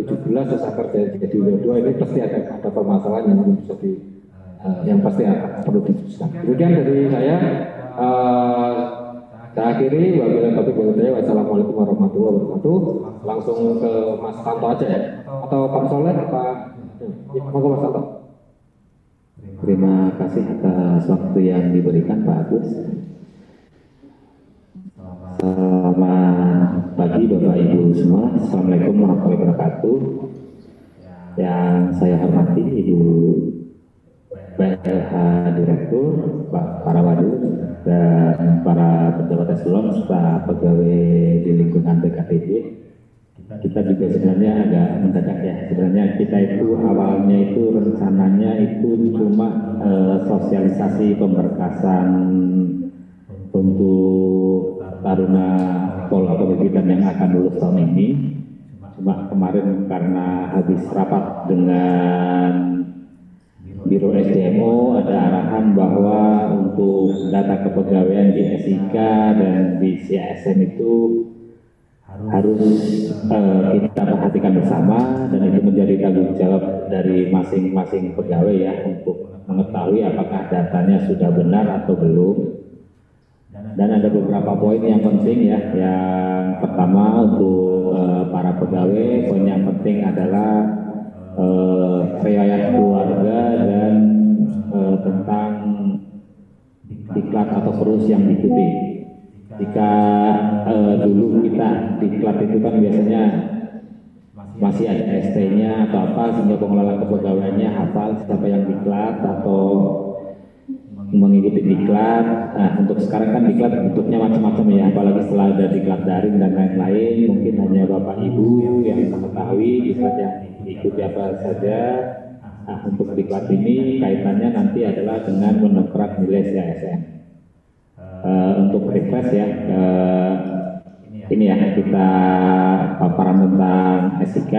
17 terus kerja jadi dua ini pasti ada permasalahan yang bisa yang pasti perlu didiskusikan. Kemudian dari saya akhiri, wabillahi taufiq wal hidayah. Wassalamualaikum warahmatullahi wabarakatuh. Langsung ke Mas Tanto aja ya, atau Pak Soleh, Pak. Monggo Mas Tanto. Terima kasih atas waktu yang diberikan Pak Agus. Selamat pagi Bapak Ibu semua. Assalamualaikum warahmatullahi wabarakatuh. Yang saya hormati Ibu PLH Direktur, Pak Parawadu, dan para pejabat eselon serta pegawai di lingkungan BKPJ. Kita juga sebenarnya agak mendadak ya. Sebenarnya kita itu awalnya itu rencananya itu cuma sosialisasi pemberkasan untuk taruna Polda Pendidikan yang akan lulus tahun ini. Cuma kemarin karena habis rapat dengan Biro SDMO ada arahan bahwa untuk data kepegawaian di SIK dan di CASN itu harus kita perhatikan bersama, dan itu menjadi tanggung jawab dari masing-masing pegawai ya untuk mengetahui apakah datanya sudah benar atau belum. Dan ada beberapa poin yang penting ya. Yang pertama untuk para pegawai, poin yang penting adalah riwayat keluarga dan tentang diklat atau kursus yang diikuti. Jika dulu kita diklat itu kan biasanya masih ada ST-nya atau apa, sehingga pengelola kepegawaiannya hafal siapa yang diklat atau mengikuti diklat. Nah, untuk sekarang kan diklat bentuknya macam-macam ya, apalagi setelah ada diklat daring dan lain-lain. Mungkin hanya Bapak Ibu yang mengetahui diklat yang diikuti apa saja. Nah, untuk diklat ini kaitannya nanti adalah dengan mendongkrak nilai CASN. Untuk refresh ya, ini ya kita paparan tentang SIK.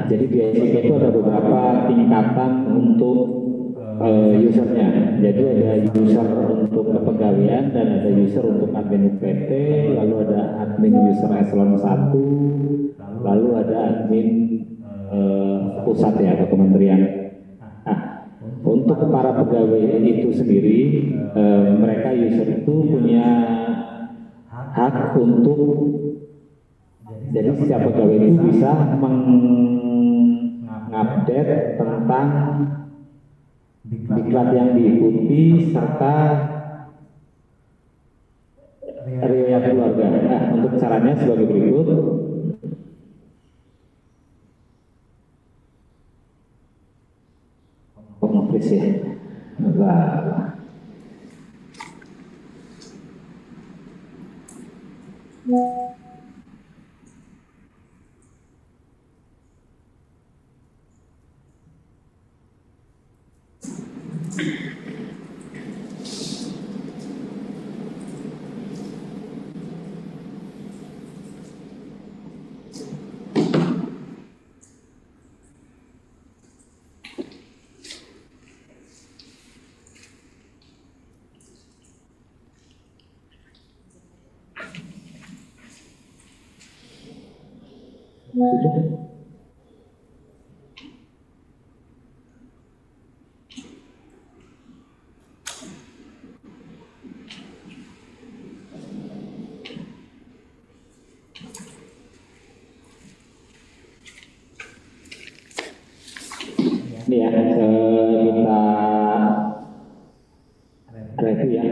Jadi di SIK itu ada beberapa tingkatan untuk usernya. Jadi ada user untuk kepegawaian dan ada user untuk admin UPT, lalu ada admin user eselon 1, lalu ada admin pusat ya atau kementerian. Untuk para pegawai itu sendiri, mereka user itu punya hak untuk, jadi setiap pegawai itu bisa mengupdate tentang diklat yang diikuti serta riwayat keluarga. Nah, untuk caranya sebagai berikut. Ya. Ini ya, kita review ya.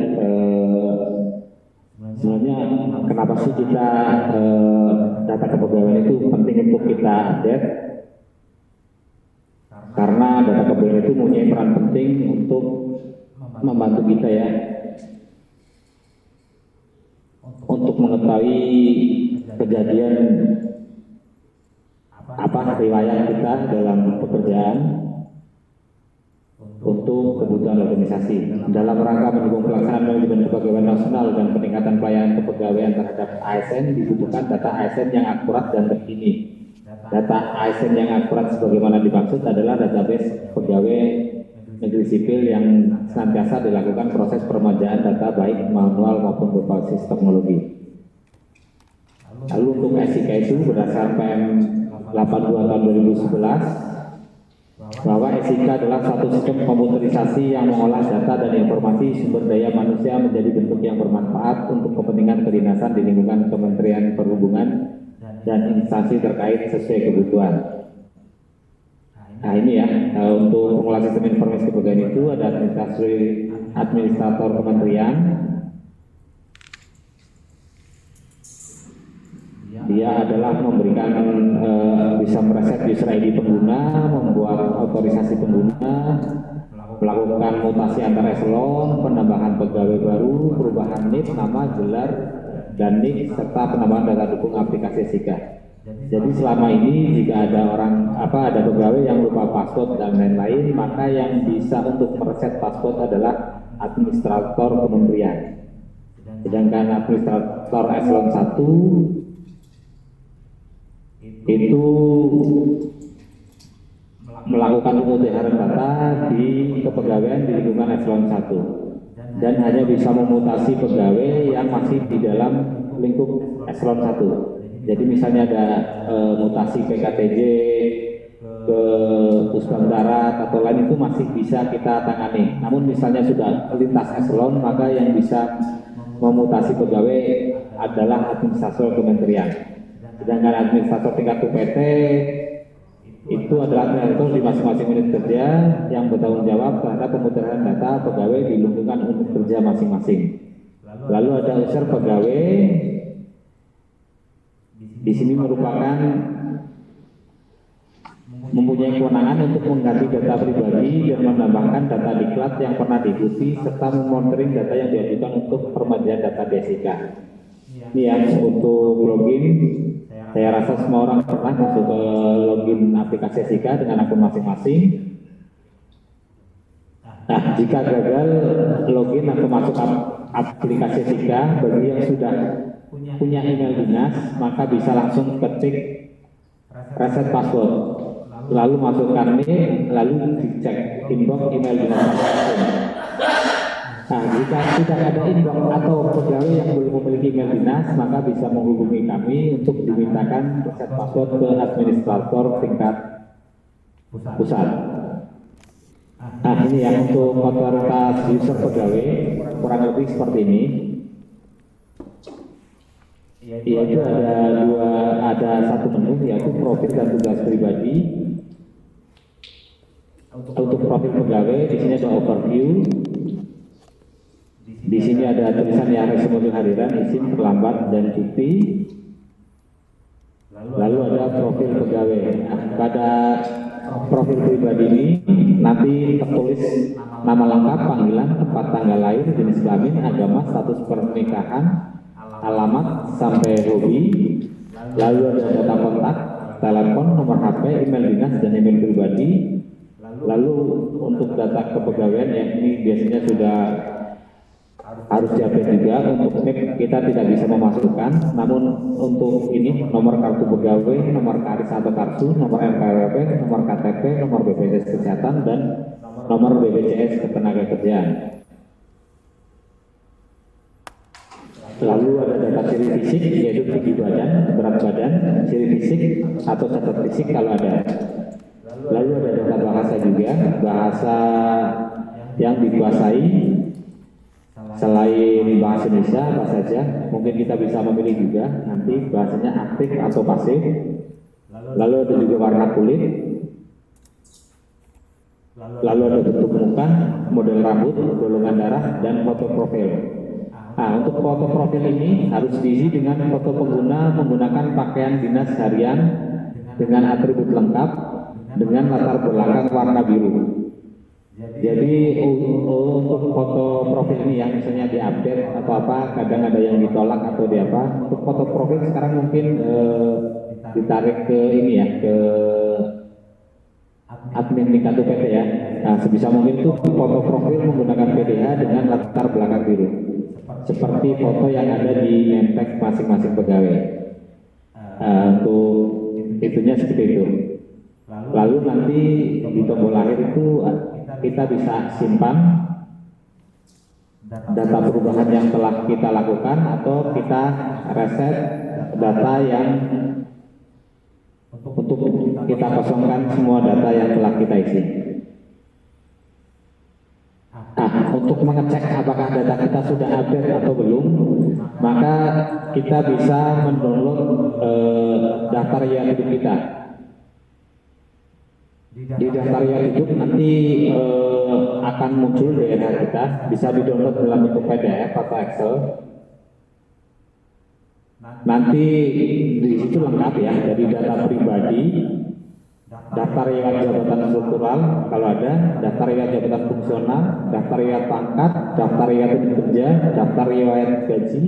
Sebenarnya kenapa sih kita data kepegawaian itu penting untuk kita update? Karena data kepegawaian itu mempunyai peran penting untuk membantu kita ya untuk mengetahui kejadian apa riwayat kita dalam pekerjaan untuk kebutuhan organisasi. Dalam rangka mendukung pelaksanaan manajemen kepegawaian nasional dan peningkatan pelayanan kepegawaian terhadap ASN, dibutuhkan data ASN yang akurat dan terkini. Data ASN yang akurat sebagaimana dimaksud adalah database pegawai negeri sipil yang senantiasa dilakukan proses peremajaan data baik manual maupun berbasis teknologi. Lalu untuk SIK itu berdasarkan PM 82 tahun 2011 bahwa SIK adalah satu sistem komputerisasi yang mengolah data dan informasi sumber daya manusia menjadi bentuk yang bermanfaat untuk kepentingan kedinasan di lingkungan Kementerian Perhubungan dan instansi terkait sesuai kebutuhan. Nah ini ya, untuk pengelola sistem informasi kepegawaian itu ada administrator kementerian. Dia adalah memberikan bisa mereset user ID pengguna, membuat otorisasi pengguna, melakukan mutasi antar eselon, penambahan pegawai baru, perubahan NIK, nama, gelar, dan NIK, serta penambahan data dukung aplikasi SIK. Jadi selama ini jika ada ada pegawai yang lupa password dan lain-lain, maka yang bisa untuk mereset password adalah administrator kementerian. Sedangkan administrator eselon 1 itu melakukan pemutihan data di kepegawaian di lingkungan eselon 1 dan hanya bisa memutasi pegawai yang masih di dalam lingkup eselon 1. Jadi misalnya ada mutasi PKTJ ke Puspam Darat atau lain itu masih bisa kita tangani. Namun misalnya sudah lintas eselon, maka yang bisa memutasi pegawai adalah administrator kementerian. Sedangkan administrator tingkat UPT itu adalah administrator di masing-masing unit kerja yang bertanggung jawab terhadap pemutaran data pegawai di lingkungan unit kerja masing-masing. Lalu ada user pegawai, di sini merupakan mempunyai kewenangan untuk mengganti data pribadi dan menambahkan data diklat yang pernah diikuti serta memonitoring data yang diajukan untuk permajaan data DSIK. Ini yang untuk login. Saya rasa semua orang pernah masuk ke login aplikasi SIK dengan akun masing-masing. Nah, jika gagal login atau masuk aplikasi SIK, bagi yang sudah punya email dinas, maka bisa langsung ketik reset password, lalu masukkan NIK, lalu dicek inbox email dinas masing-masing. Nah, jika tidak ada inbox atau pegawai yang belum memiliki email dinas, maka bisa menghubungi kami untuk dimintakan reset password ke administrator tingkat pusat. Nah, ini yang untuk otoritas user pegawai kurang lebih seperti ini. Yaitu ada satu menu yaitu profil dan tugas pribadi. Untuk profil pegawai di sini ada overview. Di sini ada tulisan yang resume kehadiran, izin terlambat dan cuti. Lalu ada profil pegawai. Nah, pada profil pribadi ini nanti tertulis nama lengkap, panggilan, tempat tanggal lahir, jenis kelamin, agama, status pernikahan, alamat sampai hobi. Lalu ada data kontak, telepon, nomor HP, email dinas dan email pribadi. Lalu untuk data kepegawaian yang ini biasanya sudah harus diupdate juga. Untuk NIK kita tidak bisa memasukkan, namun untuk ini nomor kartu pegawai, nomor KARIS atau kartu, nomor NPWP, nomor KTP, nomor BPJS Kesehatan dan nomor BPJS Ketenagakerjaan. Lalu ada data ciri fisik yaitu tinggi badan, berat badan, ciri fisik atau catat fisik kalau ada. Lalu ada data bahasa juga, bahasa yang dikuasai. Selain bahasa Indonesia, apa saja, mungkin kita bisa memilih juga nanti bahasanya aktif atau pasif. Lalu ada juga warna kulit. Lalu ada bentuk muka, model rambut, golongan darah, dan foto profil. Nah, untuk foto profil ini harus diisi dengan foto pengguna menggunakan pakaian dinas harian dengan atribut lengkap dengan latar belakang warna biru. Jadi untuk foto profil ini yang misalnya diupdate atau apa, kadang ada yang ditolak atau di apa. Untuk foto profil sekarang mungkin ditarik ke ini ya, ke admin tingkat UPT ya. Nah, sebisa mungkin itu foto profil menggunakan PDH dengan latar belakang biru, seperti foto yang ada di name tag masing-masing pegawai. Untuk itunya seperti itu. Lalu nanti di tombol akhir itu kita bisa simpan data perubahan yang telah kita lakukan atau kita reset data yang untuk kita kosongkan semua data yang telah kita isi. Untuk mengecek apakah data kita sudah update atau belum, maka kita bisa mendownload daftar riwayat hidup kita. Di daftar riwayat hidup nanti akan muncul DNA kita, bisa di-download dalam bentuk PDF atau Excel. Nanti di situ lengkap ya, dari data pribadi, daftar riwayat jabatan struktural kalau ada, daftar riwayat jabatan fungsional, daftar riwayat pangkat, daftar riwayat unit kerja, daftar riwayat gaji,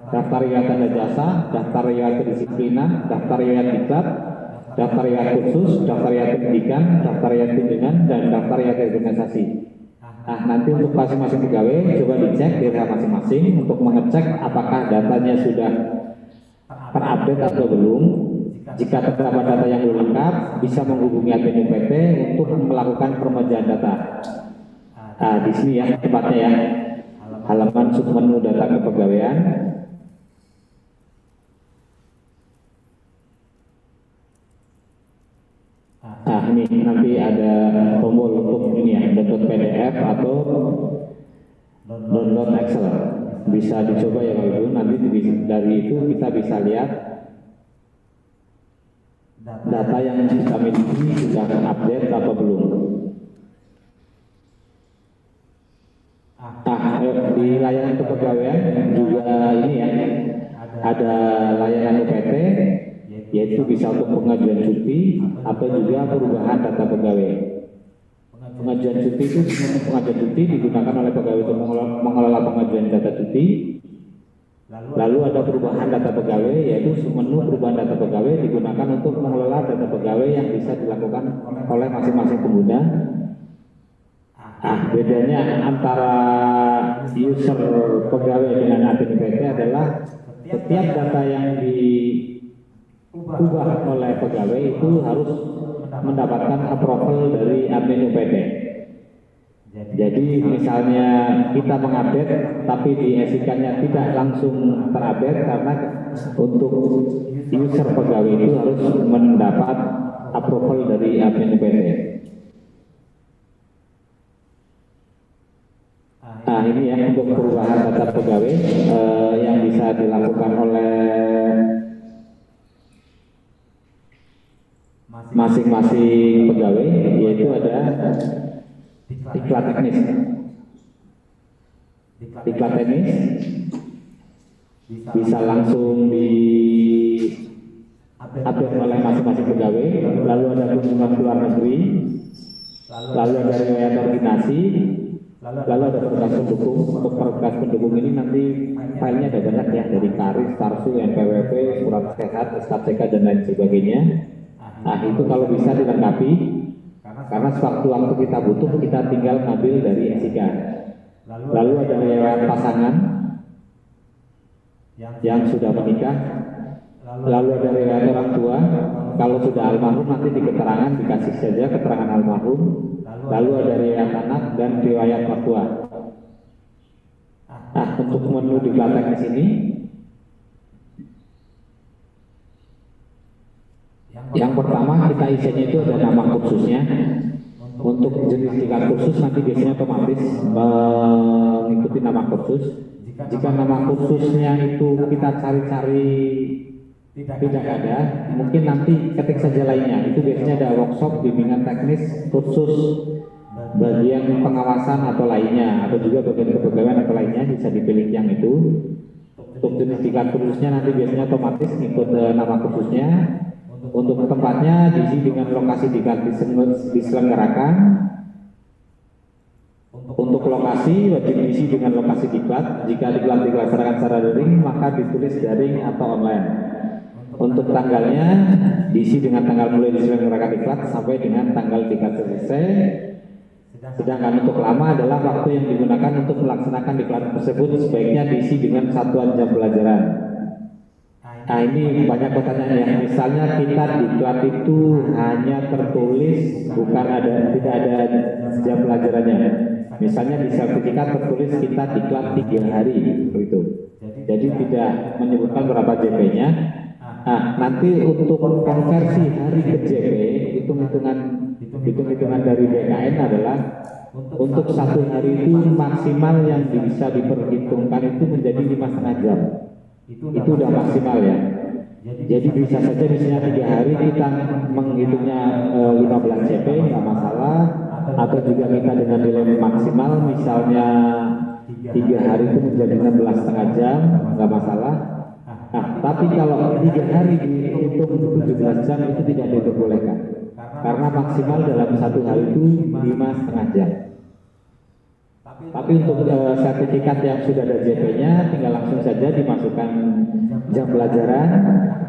daftar riwayat tanda jasa, daftar riwayat kedisiplinan, daftar riwayat diklat, daftar riwayat kursus, daftar riwayat pendidikan, daftar riwayat kunjungan, dan daftar riwayat organisasi. Nanti untuk masing-masing pegawai coba dicek di daerah masing-masing untuk mengecek apakah datanya sudah terupdate atau belum. Jika terdapat data yang belum lengkap, bisa menghubungi admin UPT untuk melakukan peremajaan data. Di sini ya tempatnya ya, halaman submenu data kepegawaian. Ini nanti ada tombol untuk ini ya, download PDF atau download Excel. Bisa dicoba ya Bapak Ibu, nanti dari itu kita bisa lihat data yang kita miliki sudah update atau belum. Di layanan kepegawaian juga ini ya, ada layanan UPT, yaitu bisa untuk pengajuan cuti atau juga perubahan data pegawai. Pengajuan cuti itu pengajuan cuti digunakan oleh pegawai untuk mengelola pengajuan data cuti. Lalu ada perubahan data pegawai, yaitu menu perubahan data pegawai digunakan untuk mengelola data pegawai yang bisa dilakukan oleh masing-masing pengguna. Bedanya antara user pegawai dengan admin UPT adalah setiap data yang diubah oleh pegawai itu harus mendapatkan approval dari admin UPT. Jadi misalnya kita mengupdate tapi di SIK-nya tidak langsung terupdate karena untuk user pegawai itu harus mendapat approval dari admin UPT. Ini ya untuk perubahan data pegawai yang bisa dilakukan oleh masing-masing pegawai, yaitu ada diklat teknis. Diklat teknis bisa langsung di update oleh masing-masing pegawai. Lalu ada kunjungan ke luar negeri, lalu ada riwayat koordinasi, lalu ada berkas pendukung. Untuk berkas pendukung ini nanti filenya ada banyak ya, dari KARIS, TARSU, NPWP, surat sehat, SKCK dan lain sebagainya. Itu kalau bisa dilengkapi, karena sewaktu kita butuh kita tinggal ngambil dari SIK. Lalu ada riwayat pasangan yang sudah menikah, lalu ada riwayat orang tua. Kalau sudah almarhum nanti di keterangan dikasih saja keterangan almarhum. Lalu ada riwayat anak dan riwayat mertua. Untuk menu di belakang di sini, yang pertama kita isinya itu ada nama kursusnya. Untuk jenis tingkat kursus nanti biasanya otomatis mengikuti nama kursus. Jika nama kursusnya itu kita cari-cari tidak ada, mungkin nanti ketik saja lainnya. Itu biasanya ada workshop, bimbingan teknis, kursus, bagian pengawasan atau lainnya, atau juga bagian kepegawaian atau lainnya, bisa dipilih yang itu. Untuk jenis tingkat kursusnya nanti biasanya otomatis ngikut nama kursusnya. Untuk tempatnya diisi dengan lokasi diselenggarakan. Untuk lokasi wajib diisi dengan lokasi diklat. Jika diklat dilaksanakan secara daring, maka ditulis daring atau online. Untuk tanggalnya diisi dengan tanggal mulai diselenggarakan diklat sampai dengan tanggal diklat selesai. Sedangkan untuk lama adalah waktu yang digunakan untuk melaksanakan diklat tersebut sebaiknya diisi dengan satuan jam pelajaran. Ini banyak pertanyaan ya. Misalnya kita diklat itu hanya tertulis, tidak ada jam pelajarannya. Misalnya di sertifikat tertulis kita diklat 3 hari, begitu. Jadi Jadi tidak menyebutkan berapa JP-nya. Nah, nanti untuk konversi hari ke JP, hitung-hitungan dari BKN adalah untuk satu hari itu maksimal yang bisa diperhitungkan itu menjadi 5,5 jam. Itu udah maksimal ya. Jadi bisa saja misalnya 3 hari kita menghitungnya 15 CP nggak masalah, atau juga kita dengan nilai maksimal misalnya 3 hari itu menjadi 16,5 jam nggak masalah. Nah, tapi kalau 3 hari dihitung 17 jam itu tidak diperbolehkan karena maksimal dalam satu hari itu 5,5 jam. Tapi untuk sertifikat yang sudah ada JP-nya tinggal langsung saja dimasukkan jam pelajaran,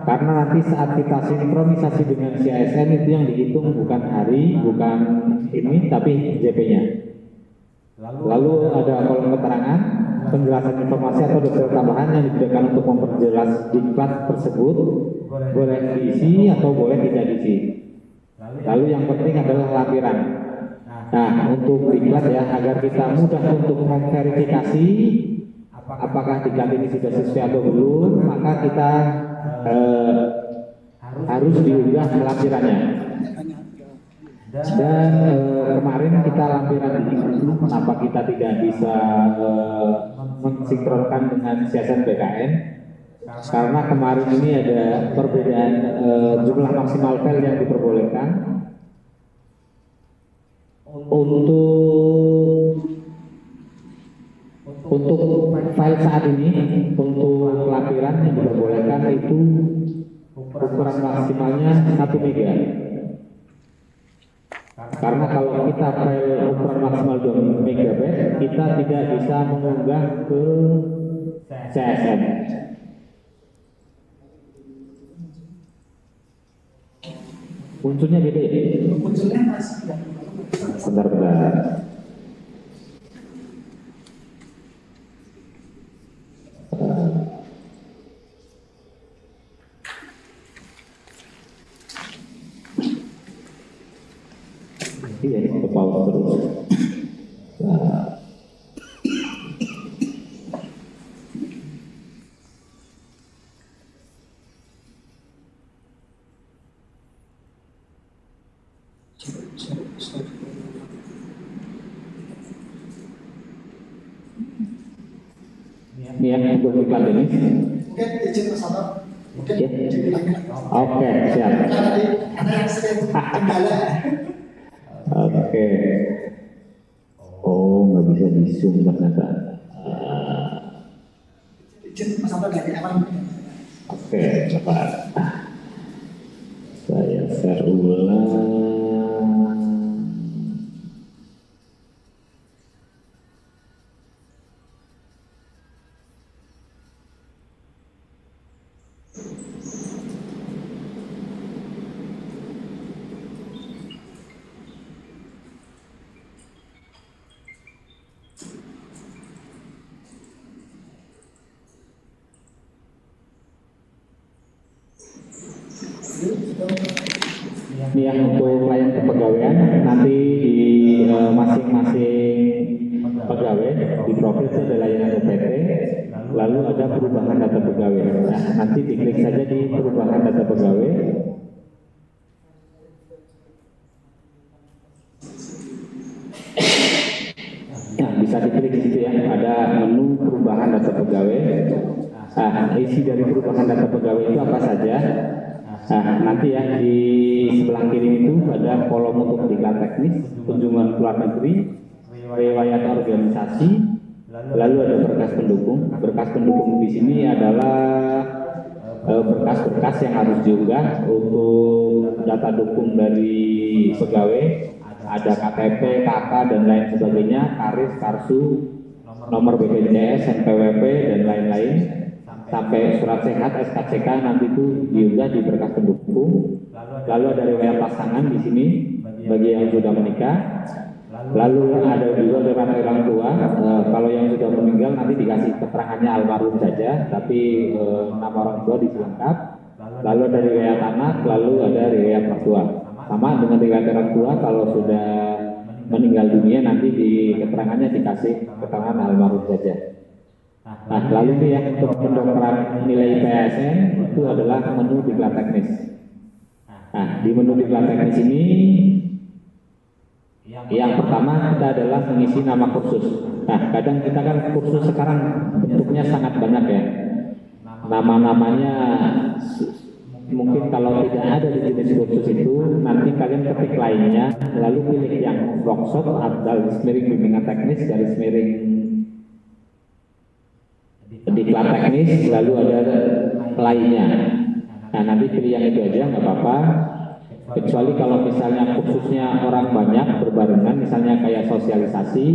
karena nanti saat kita sinkronisasi dengan CASN itu yang dihitung bukan hari, bukan ini, tapi JP-nya. Lalu ada kolom keterangan, penjelasan informasi atau detail tambahan yang diberikan untuk memperjelas diklat tersebut, boleh diisi atau boleh tidak diisi. Lalu yang penting adalah lampiran. Nah, untuk diklat ya, agar kita mudah untuk memverifikasi apakah diklat ini sudah sesuai atau belum, maka kita harus diunggah lampirannya. Dan kemarin kita lampiran itu kenapa kita tidak bisa mensinkronkan dengan CSN BKN? Karena kemarin ini ada perbedaan jumlah maksimal file yang diperbolehkan. Untuk file saat ini, untuk lampiran yang diperbolehkan itu ukuran maksimalnya 1 mega. Karena kalau kita file ukuran maksimal 2 MB, kita tidak bisa mengunggah ke CSN. Unsurnya gede. Bentar. Iya, ini ke pause terus. Ini yang untuk iklan ini. Oke, izin Mas Sabab. Oke, Oke, siap. Ada yang sering kendala. Oke. Oh, nggak bisa di zoom ternyata. Izin Mas Sabab dari awal. Oke, cepat. Saya share ulang. Ini yang untuk klien kepegawaian, nanti di masing-masing pegawai di profil itu ada layanan UPT, lalu ada perubahan data pegawai. Nah, nanti diklik saja di perubahan data pegawai. Nah, bisa diklik di situ ya, ada menu perubahan data pegawai. Nah, isi dari perubahan data pegawai itu apa saja? Nah, nanti ya di sebelah kiri itu ada kolom untuk diklat teknis, kunjungan luar negeri, riwayat organisasi, lalu ada berkas pendukung. Berkas pendukung di sini adalah berkas-berkas yang harus diunggah untuk data dukung dari pegawai, ada KTP, KK dan lain sebagainya, KRIS, KARSU, nomor BPJS, NPWP dan lain-lain. Sampai surat sehat SKCK nanti itu diunggah di berkas pendukung. Lalu ada riwayat pasangan di sini bagi yang sudah menikah. Lalu ada juga riwayat orang tua. Kalau yang sudah meninggal nanti dikasih keterangannya almarhum saja, tapi nama orang tua dilengkap. Lalu ada riwayat anak, lalu ada riwayat mertua. Sama dengan riwayat orang tua, kalau sudah meninggal dunia nanti di keterangannya dikasih keterangan almarhum saja. Nah, lalu ini yang untuk pendongkrak nilai PSN itu adalah menu diklat teknis. Nah, di menu diklat teknis ini yang pertama kita adalah mengisi nama kursus. Nah, kadang kita kan kursus sekarang bentuknya sangat banyak ya. Nama-namanya mungkin kalau tidak ada di jenis kursus itu, nanti kalian ketik lainnya, lalu pilih yang workshop atau garis miring bimbingan teknis, garis miring diklat teknis, lalu ada lainnya. Nah, nanti pilih yang itu aja, nggak apa-apa. Kecuali kalau misalnya kursusnya orang banyak berbarengan, misalnya kayak sosialisasi,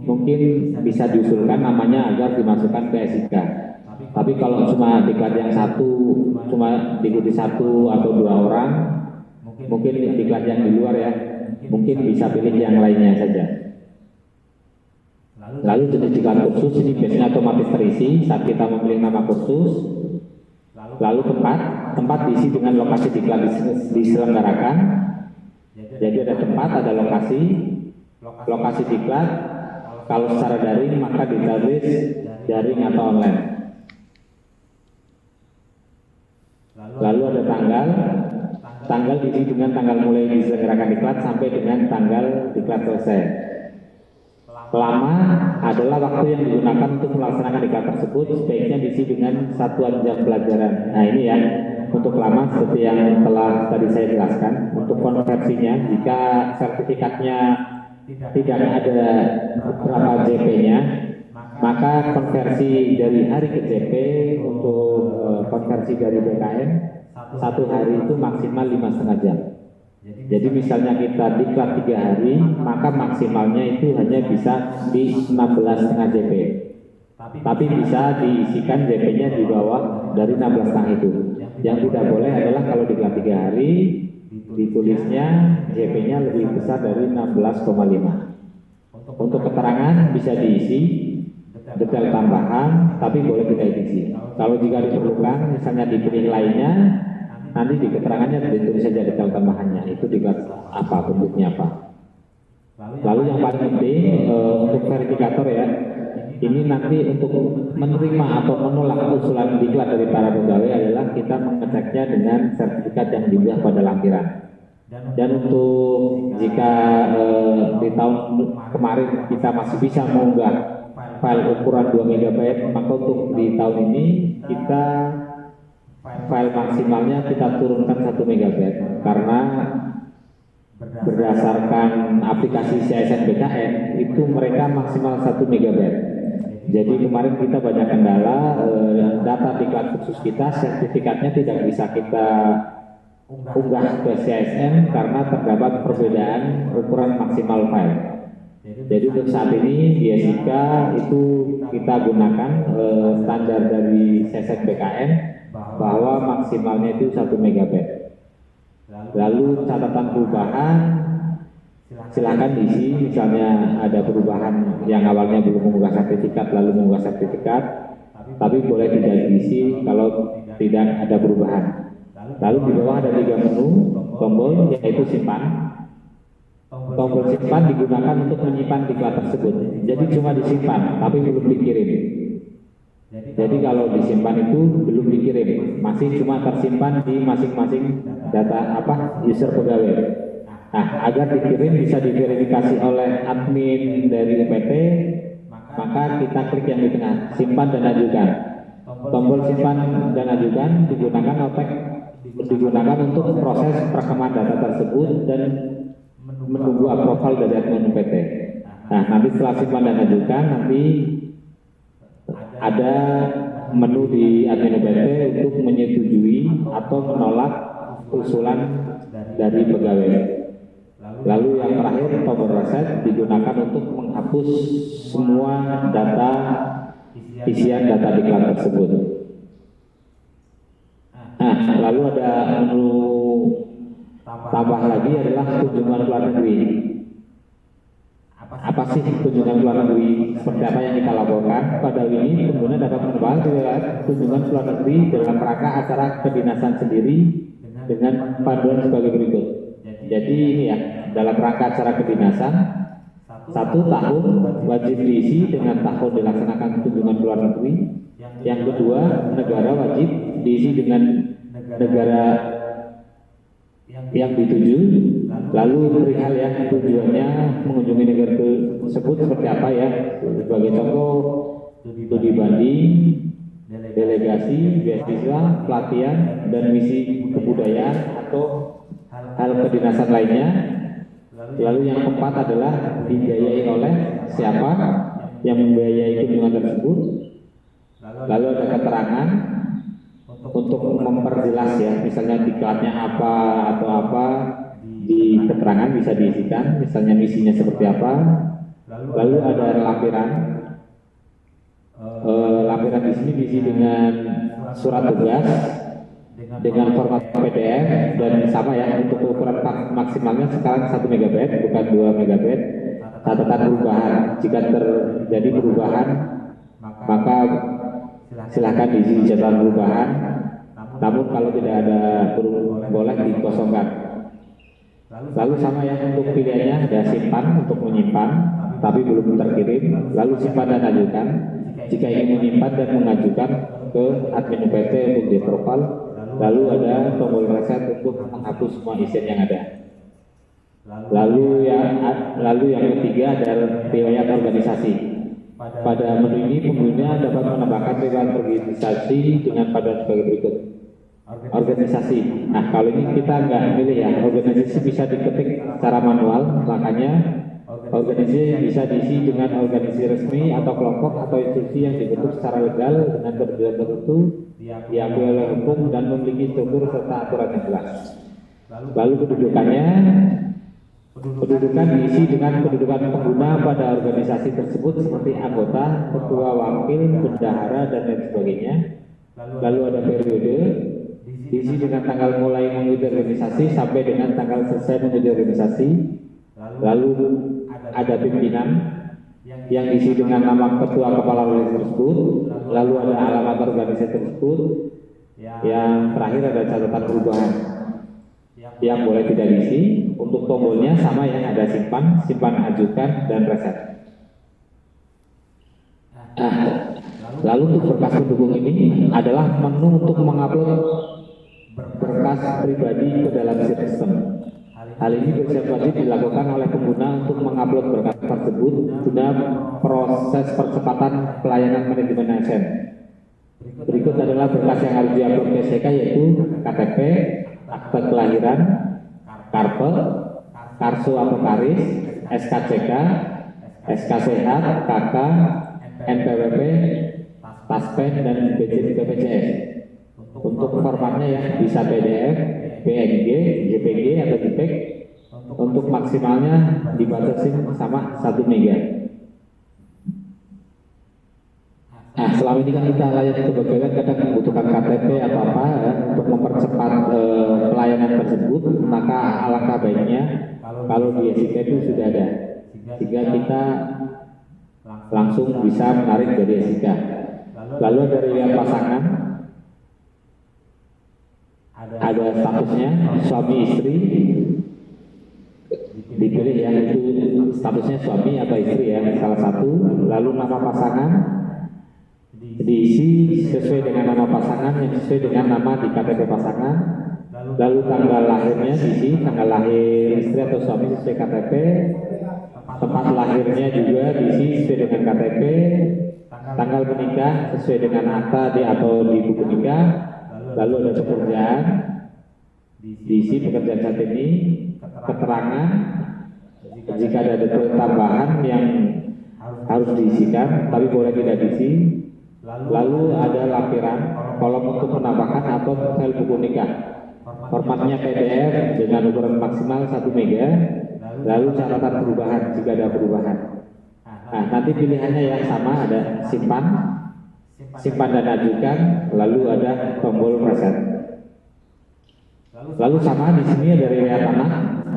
mungkin bisa diusulkan namanya agar dimasukkan ke SIK. Tapi kalau cuma diklat yang satu, cuma diikuti satu atau dua orang, mungkin diklat yang di luar ya, mungkin bisa pilih yang lainnya saja. Lalu jenis diklat kursus ini biasanya otomatis terisi saat kita memilih nama kursus. Lalu tempat diisi dengan lokasi diklat diselenggarakan. Jadi ada tempat, ada lokasi diklat. Kalau secara daring maka ditulis daring atau online. Lalu ada tanggal diisi dengan tanggal mulai diselenggarakan diklat sampai dengan tanggal diklat selesai. Lama adalah waktu yang digunakan untuk melaksanakan diklat tersebut, sebaiknya diisi dengan satuan jam pelajaran. Nah ini ya, untuk lama seperti yang telah tadi saya jelaskan. Untuk konversinya, jika sertifikatnya tidak ada berapa JP-nya, maka konversi dari hari ke JP untuk konversi dari BKN, satu hari itu maksimal 5,5 jam. Jadi misalnya kita diklat 3 hari, maka maksimalnya itu hanya bisa di 16,5 JP. Tapi bisa diisikan JP-nya di bawah dari 16,5 itu. Yang tidak boleh adalah kalau diklat 3 hari, ditulisnya JP-nya lebih besar dari 16,5. Untuk keterangan bisa diisi detail tambahan, tapi boleh tidak diisi. Kalau jika diperlukan, misalnya dipilih lainnya, nanti di keterangannya ditulis saja detail tambahannya, itu diklat apa, bentuknya apa. Lalu yang paling penting untuk verifikator ya, ini nanti untuk menerima atau menolak usulan diklat dari para pegawai adalah kita mengeceknya dengan sertifikat yang diunggah pada lampiran. Dan untuk jika di tahun kemarin kita masih bisa mengunggah file ukuran 2 MB, maka untuk di tahun ini kita file maksimalnya kita turunkan 1 MB karena berdasarkan aplikasi CSN BKN itu mereka maksimal 1 MB. Jadi kemarin kita banyak kendala, data diklat khusus kita sertifikatnya tidak bisa kita unggah ke CSN karena terdapat perbedaan ukuran maksimal file. Jadi untuk saat ini di SIK itu kita gunakan standar dari CSN BKN bahwa maksimalnya itu 1 MB. Lalu catatan perubahan silakan diisi, misalnya ada perubahan yang awalnya belum mengunggah sertifikat lalu mengunggah sertifikat, tapi boleh tidak diisi kalau tidak ada perubahan. Lalu di bawah ada 3 menu tombol, yaitu simpan. Tombol simpan digunakan untuk menyimpan diklat tersebut. Jadi cuma disimpan, tapi belum dikirim. Jadi kalau disimpan itu belum dikirim, masih cuma tersimpan di masing-masing data user pegawai. Nah, agar dikirim bisa diverifikasi oleh admin dari UPT, maka kita klik yang di tengah, simpan dan ajukan. Tombol simpan dan ajukan digunakan untuk proses perekaman data tersebut dan menunggu approval dari admin UPT. Nah, nanti setelah simpan dan ajukan, nanti ada menu di admin UPT untuk menyetujui atau menolak usulan dari pegawai. Lalu yang terakhir tombol reset digunakan untuk menghapus semua data isian data diklat tersebut. Nah, lalu ada menu tambah lagi adalah kunjungan luar negeri. Apa sih kunjungan luar negeri? Seperti apa yang kita laporkan? Pada ini pengguna dapat mengetahui kunjungan luar negeri dalam rangka acara kedinasan sendiri dengan panduan sebagai berikut. Jadi ini ya, dalam rangka acara kedinasan, Satu, tahun wajib diisi dengan tahun dilaksanakan kunjungan ke luar negeri. Yang kedua, negara wajib diisi dengan negara yang dituju. Lalu perihal yang tujuannya mengunjungi negara tersebut seperti apa ya? Sebagai contoh, studi banding, delegasi, beasiswa, pelatihan, dan misi kebudayaan atau hal kedinasan lainnya. Lalu yang keempat adalah dibiayai oleh siapa yang membiayai kunjungan tersebut. Lalu ada keterangan untuk memperjelas ya, misalnya diklatnya apa atau apa, di keterangan bisa diisikan, misalnya misinya seperti apa. Lalu ada lampiran. Lampiran di sini diisi dengan surat tugas dengan format PDF dan sama ya, untuk ukuran maksimalnya sekarang 1 MB bukan 2 MB. Catatan perubahan, jika terjadi perubahan maka silahkan diisi catatan perubahan, namun kalau tidak ada boleh dikosongkan. Lalu sama ya, untuk pilihannya ada simpan untuk menyimpan tapi belum terkirim, lalu simpan dan ajukan jika ingin menyimpan dan mengajukan ke admin UPT untuk di-approval. Lalu ada tombol reset untuk menghapus semua isian yang ada. Lalu yang ketiga adalah riwayat organisasi. Pada menu ini pengguna dapat menambahkan riwayat organisasi dengan paduan sebagai berikut. Organisasi. Nah, kalau ini kita nggak milih ya, organisasi bisa diketik secara manual, makanya organisasi bisa diisi dengan organisasi resmi atau kelompok atau institusi yang dibentuk secara legal dengan ketentuan tertentu, diakui oleh hukum dan memiliki struktur serta aturan yang jelas. Lalu kedudukan diisi dengan kedudukan pengguna pada organisasi tersebut seperti anggota, ketua, wakil, bendahara, dan lain sebagainya. Lalu ada periode diisi dengan tanggal mulai mengikuti organisasi sampai dengan tanggal selesai mengikuti organisasi. Lalu ada pimpinan yang diisi dengan nama ketua kepala organisasi tersebut. Lalu ada alamat organisasi tersebut. Yang terakhir ada catatan perubahan yang boleh tidak diisi. Untuk tombolnya sama yang ada simpan, ajukan, dan reset. Lalu untuk berkas pendukung ini adalah menu untuk mengupload berkas pribadi ke dalam sistem. Hal ini bersifat wajib dilakukan oleh pengguna untuk mengupload berkas tersebut guna proses percepatan pelayanan manajemen ASN. Berikut adalah berkas yang harus diupload ke SK, yaitu KTP, akte kelahiran, karpe, kartu atau karis, SKCK, SK Sehat, KK, NPWP, Taspen, dan BPJS. Untuk formatnya ya bisa PDF, PNG, JPG atau JPEG. Untuk maksimalnya dibatasi sama 1 MB. Nah, selama ini kan kita layani kebagaian kadang membutuhkan KTP atau apa ya, untuk mempercepat pelayanan tersebut, maka alangkah baiknya kalau di SIK itu sudah ada, sehingga kita langsung bisa menarik dari SIK. Lalu ada riwayat pasangan, ada statusnya suami istri, dipilih ya, itu statusnya suami atau istri ya, salah satu. Lalu nama pasangan diisi sesuai dengan nama pasangan yang sesuai dengan nama di KTP pasangan. Lalu tanggal lahirnya diisi, tanggal lahir istri atau suami sesuai KTP. Tempat lahirnya juga diisi sesuai dengan KTP. Tanggal menikah sesuai dengan akta atau di buku nikah. Lalu ada pekerjaan, diisi pekerjaan saat ini, keterangan, jika ada detail tambahan yang harus diisikan, tapi boleh tidak diisi. Lalu ada lampiran, kolom untuk menambahkan atau file buku nikah. Formatnya PDF dengan ukuran maksimal 1 MB. Lalu catatan perubahan jika ada perubahan. Nah, nanti pilihannya yang sama, ada simpan dan ajukan, lalu ada tombol reset. Lalu sama di sini ada riwayat anak,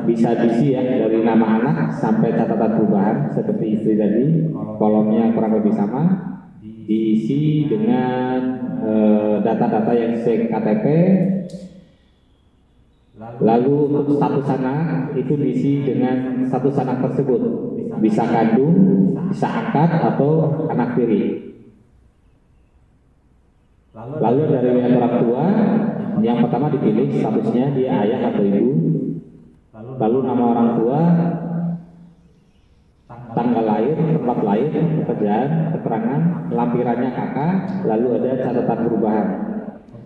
bisa diisi ya dari nama anak sampai catatan perubahan seperti istri tadi. Kolomnya kurang lebih sama, diisi dengan data-data yang sesuai KTP. Lalu untuk status anak itu diisi dengan status anak tersebut, bisa kandung, bisa angkat atau anak tiri. Lalu dari riwayat orang tua, yang pertama dipilih statusnya dia ayah atau ibu. Lalu nama orang tua, tanggal lahir, tempat lahir, pekerjaan, keterangan, lampirannya kakak, lalu ada catatan perubahan.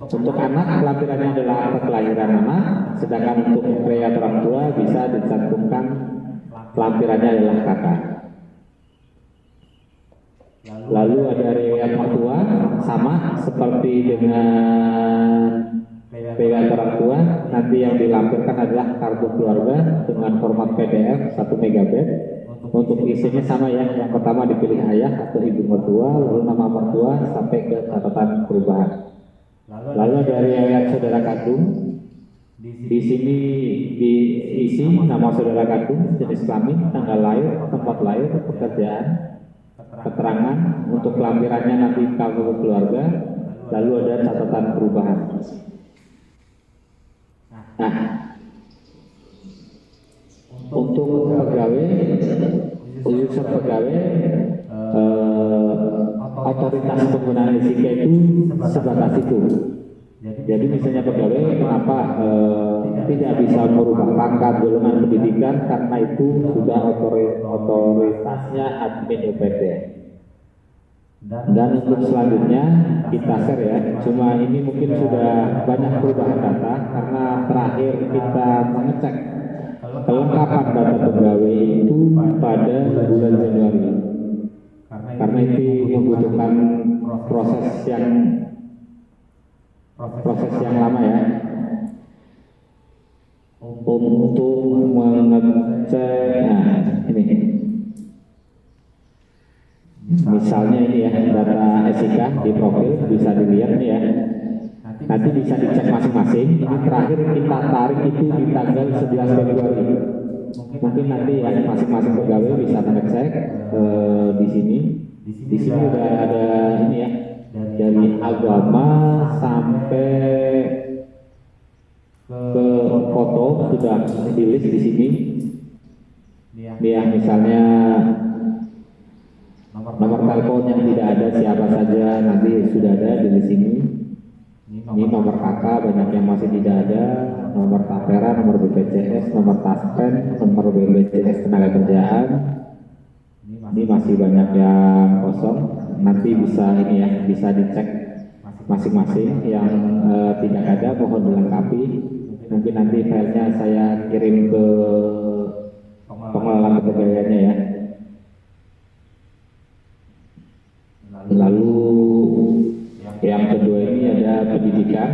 Untuk anak, lampirannya adalah akta kelahiran anak, sedangkan untuk riwayat orang tua bisa dicantumkan lampirannya adalah kakak. Lalu ada riwayat mertua, sama seperti dengan riwayat orang tua, nanti yang dilampirkan adalah kartu keluarga dengan format PDF 1 MB. Untuk isinya sama ya, yang pertama dipilih ayah atau ibu mertua, lalu nama mertua sampai ke catatan perubahan. Lalu ada riwayat saudara kandung, di sini diisi nama saudara kandung, jenis kelamin, tanggal lahir, tempat lahir, pekerjaan, keterangan, untuk lampirannya nanti kartu keluarga, lalu ada catatan perubahan. Nah, untuk pegawai, user pegawai, otoritas penggunaan SIK itu sebatas itu. Jadi misalnya pegawai kenapa tidak bisa merubah pangkat golongan pendidikan karena itu sudah otoritasnya admin UPT. Dan untuk selanjutnya kita share ya, cuma ini mungkin sudah banyak perubahan data karena terakhir kita mengecek kelengkapan data pegawai itu pada bulan Januari. Karena itu membutuhkan proses yang lama ya untuk mengecek. Nah ini misalnya ini ya, data SIK di profil bisa dilihat nih ya, nanti bisa dicek masing-masing. Ini terakhir kita tarik itu di tanggal 11 Februari. Mungkin nanti ya masing-masing pegawai bisa mengecek di sini. Di sini udah ada ini ya, dari agama sampai ke foto sudah di list di sini. Dia misalnya nomor telepon yang tidak ada siapa saja nanti sudah ada di sini. Ini nomor kakak banyak yang masih tidak ada, nomor tapera, nomor BPJS, nomor taspen, nomor BPJS tenaga kerjaan. Ini masih banyak yang kosong. Nanti bisa ini ya, bisa dicek masing-masing. Yang tidak ada mohon dilengkapi. Mungkin nanti filenya saya kirim ke pengelola kepegawaiannya ya. Lalu yang kedua ini ada pendidikan.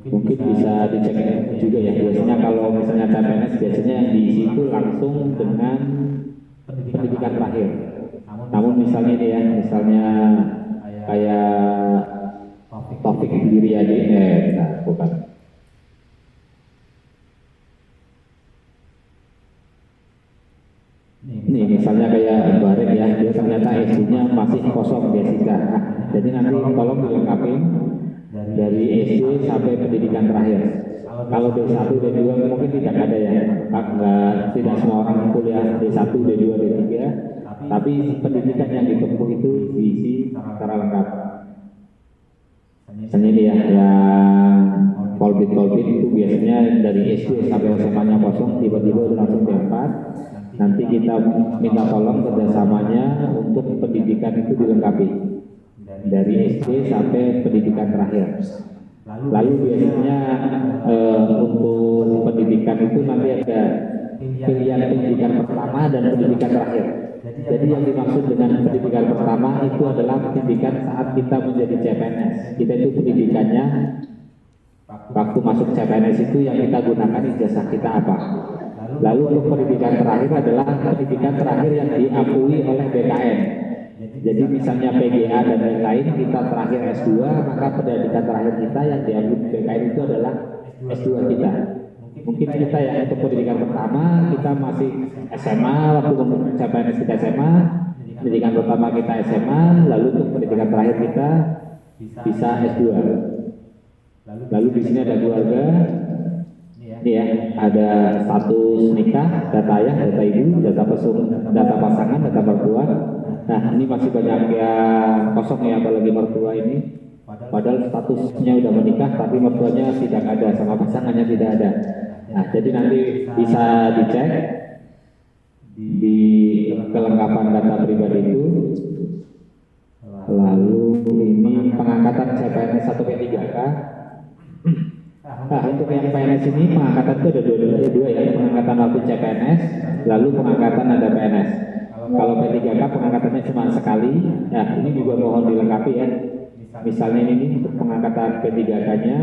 Mungkin bisa dicek juga ya. Biasanya kalau misalnya CPNS biasanya yang diisi itu langsung dengan pendidikan terakhir. Namun misalnya ini ya, misalnya kayak Taufik sendiri aja, nah bukan. Ini misalnya kayak Barek ya, dia ternyata SD-nya masih kosong Jessica. Nah, jadi nanti tolong dilengkapi dari SD sampai pendidikan terakhir. Kalau D1, D2 mungkin tidak ada ya, tidak semua orang kuliah D1, D2, D3, tapi pendidikan yang ditempuh itu diisi secara lengkap. Misalnya ini ya, yang Polbit itu biasanya dari SD sampai SMA-nya kosong, tiba-tiba udah langsung D4. Nanti kita minta tolong kerjasamanya untuk pendidikan itu dilengkapi dari SD sampai pendidikan terakhir. Lalu biasanya untuk pendidikan itu nanti ada pilihan pendidikan pertama dan pendidikan terakhir. Jadi yang dimaksud dengan pendidikan pertama itu adalah pendidikan saat kita menjadi CPNS. Kita itu pendidikannya waktu masuk CPNS itu yang kita gunakan ijazah kita apa. Lalu untuk pendidikan terakhir adalah pendidikan terakhir yang diakui oleh BKN. Jadi misalnya PGA dan lain-lain kita terakhir S2, maka pendidikan terakhir kita yang diakui BKN itu adalah S2 kita. Mungkin kita ya untuk pendidikan pertama kita masih SMA, waktu CPNS kita SMA, pendidikan pertama kita SMA, lalu untuk pendidikan terakhir kita bisa S2. Lalu di sini ada keluarga. Ini ya, ada status nikah, data ayah, data ibu, data data pasangan, data mertua. Nah, ini masih banyak yang kosong ya, apalagi mertua ini. Padahal statusnya udah menikah, tapi mertuanya tidak ada, sama pasangannya tidak ada. Nah, jadi nanti bisa dicek di kelengkapan data pribadi itu. Lalu ini pengangkatan CPNS 1 P3K. Nah, untuk yang PNS ini pengangkatan itu ada dua ya, pengangkatan waktu CPNS, lalu pengangkatan ada PNS. Kalau P3K pengangkatannya cuma sekali. Nah, ini juga mohon dilengkapi ya. Misalnya ini untuk pengangkatan P3K-nya,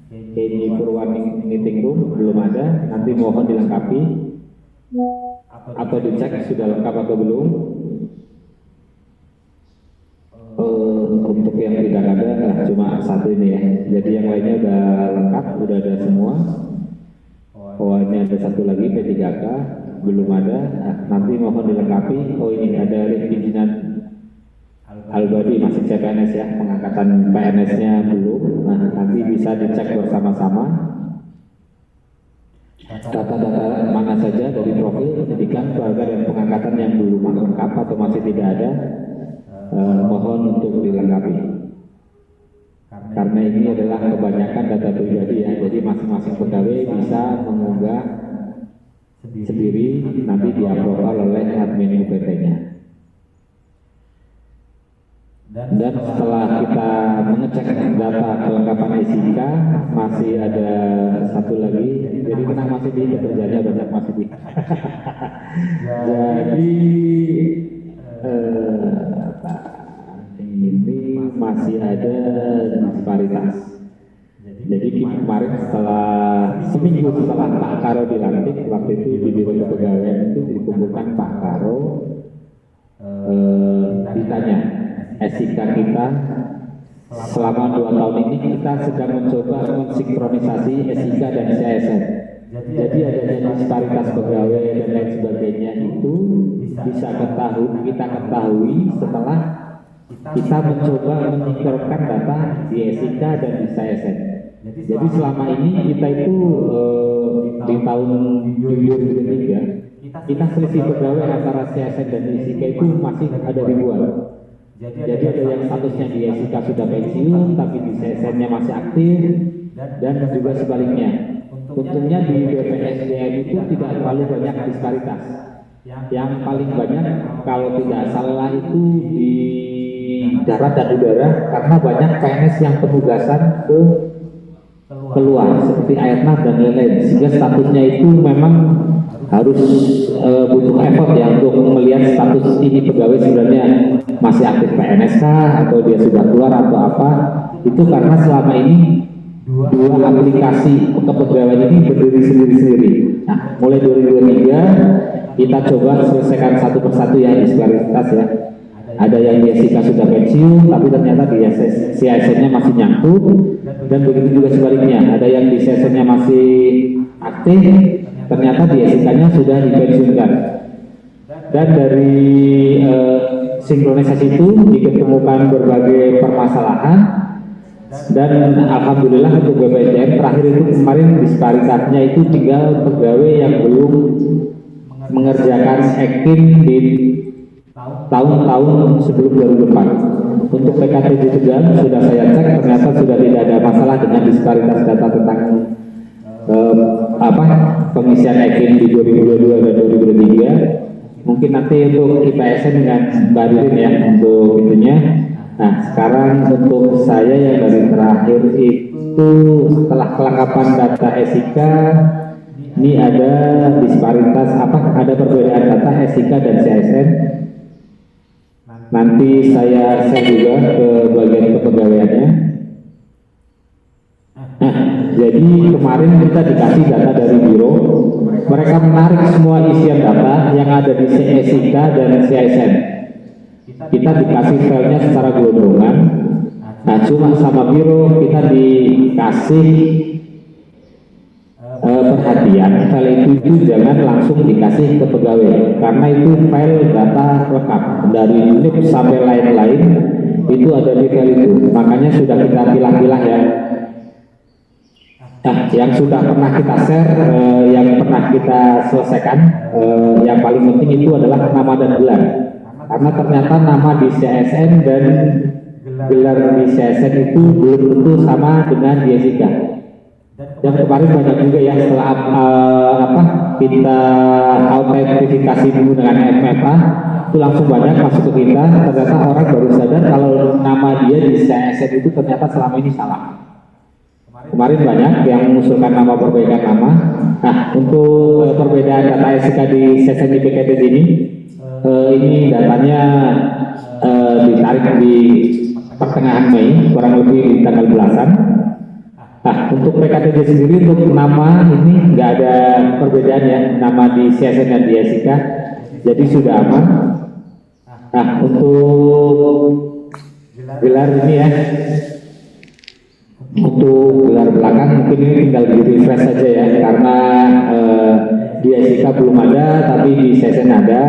ini Purwaning Meeting Room belum ada, nanti mohon dilengkapi atau dicek sudah lengkap atau belum. Untuk yang tidak ada cuma satu ini ya, jadi yang lainnya udah lengkap, udah ada semua. Oh, ini ada satu lagi P3K belum ada. Nah, nanti mohon dilengkapi. Oh, ini ada perizinan Albadi masih CPNS ya, pengangkatan PNS-nya belum. Nah, nanti bisa dicek bersama-sama data-data mana saja dari profil pendidikan, keluarga, dan pengangkatan yang belum lengkap atau masih tidak ada. Mohon untuk dilengkapi karena ini adalah kebanyakan data pribadi ya, jadi masing-masing pegawai bisa mengunggah sendiri, nanti di-approve oleh admin UPT-nya. Dan setelah kita mengecek data kelengkapan SIK, masih ada satu lagi, jadi tenang masih di pekerjaannya banyak masih di jadi ini masih ada disparitas. Jadi kemarin seminggu setelah Pak Karo dilantik, waktu itu di Biro Kepegawaian itu dikumpulkan Pak Karo, ditanya SIK kita selama 2 tahun ini kita sedang mencoba mensinkronisasi SIK dan CSN. Jadi adanya disparitas pegawai dan lain sebagainya itu bisa kita ketahui setelah kita mencoba menyinkronkan data di SIK dan di CSN. Jadi selama ini kita itu di tahun 2023 kita selisih pegawai antara CSN dan SIK itu masih ada ribuan. Jadi ada yang statusnya di SIK sudah pensiun tapi di CSN-nya masih aktif, dan juga sebaliknya. Untungnya di BPSDM itu tidak terlalu banyak disparitas. Yang paling banyak kalau tidak salah itu di darat dan udara, karena banyak PNS yang penugasan ke keluar seperti Airnav dan lain-lain, sehingga statusnya itu memang harus butuh effort ya untuk melihat status ini pegawai sebenarnya masih aktif PNS kah atau dia sudah keluar atau apa. Itu karena selama ini dua aplikasi kepegawaian ini berdiri sendiri-sendiri. Nah, mulai 2023 kita coba selesaikan satu persatu ya disparitas ya. Ada yang di SIK sudah pensiun, tapi ternyata di CSN-nya masih nyangkut, dan begitu juga sebaliknya. Ada yang di CSN-nya masih aktif, ternyata di SIK-nya sudah dipensiunkan. Dan dari sinkronisasi itu ditemukan berbagai permasalahan, dan alhamdulillah untuk BPSDM terakhir itu kemarin disparitasnya itu tinggal pegawai yang belum mengerjakan acting di tahun-tahun sebelum 2004. Untuk PKTJ Tegal sudah saya cek, ternyata sudah tidak ada masalah dengan disparitas data tentang pengisian acting di 2022 dan 2023. Mungkin nanti untuk IPSN dengan Mbak Ririn ya untuk itunya. Nah, sekarang untuk saya yang dari terakhir itu setelah kelengkapan data SIK, ini ada disparitas ada perbedaan data SIK dan CSN. Nanti saya share juga ke bagian kepegawaiannya. Nah, jadi kemarin kita dikasih data dari biro, mereka menarik semua isian data yang ada di SIK dan CSN. Kita dikasih filenya secara gelondongan. Nah, cuma sama biro kita dikasih perhatian, file itu jangan langsung dikasih ke pegawai, karena itu file data lengkap dari NIP sampai lain-lain itu ada di file itu. Makanya sudah kita pilah-pilah ya. Nah, yang sudah pernah kita share, yang pernah kita selesaikan, yang paling penting itu adalah nama dan gelar. Karena ternyata nama di CSN dan gelar di CSN itu belum tentu sama dengan di SIK. Dan kemarin banyak juga ya setelah kita autentifikasi dulu dengan MFA, itu langsung banyak masuk ke kita. Ternyata orang baru sadar kalau nama dia di CSN itu ternyata selama ini salah. Kemarin banyak yang mengusulkan nama perbaikan nama. Nah, untuk perbedaan data SIK di CSN di PKTJ ini datanya ditarik di pertengahan Mei, kurang lebih di tanggal belasan. Nah, untuk PKTJ sendiri untuk nama ini nggak ada perbedaan ya, nama di CSN dan di SIK, jadi sudah aman. Nah, untuk gelar ini ya, untuk gelar belakang mungkin ini tinggal di refresh saja ya, karena di SIK belum ada, tapi di CSN ada.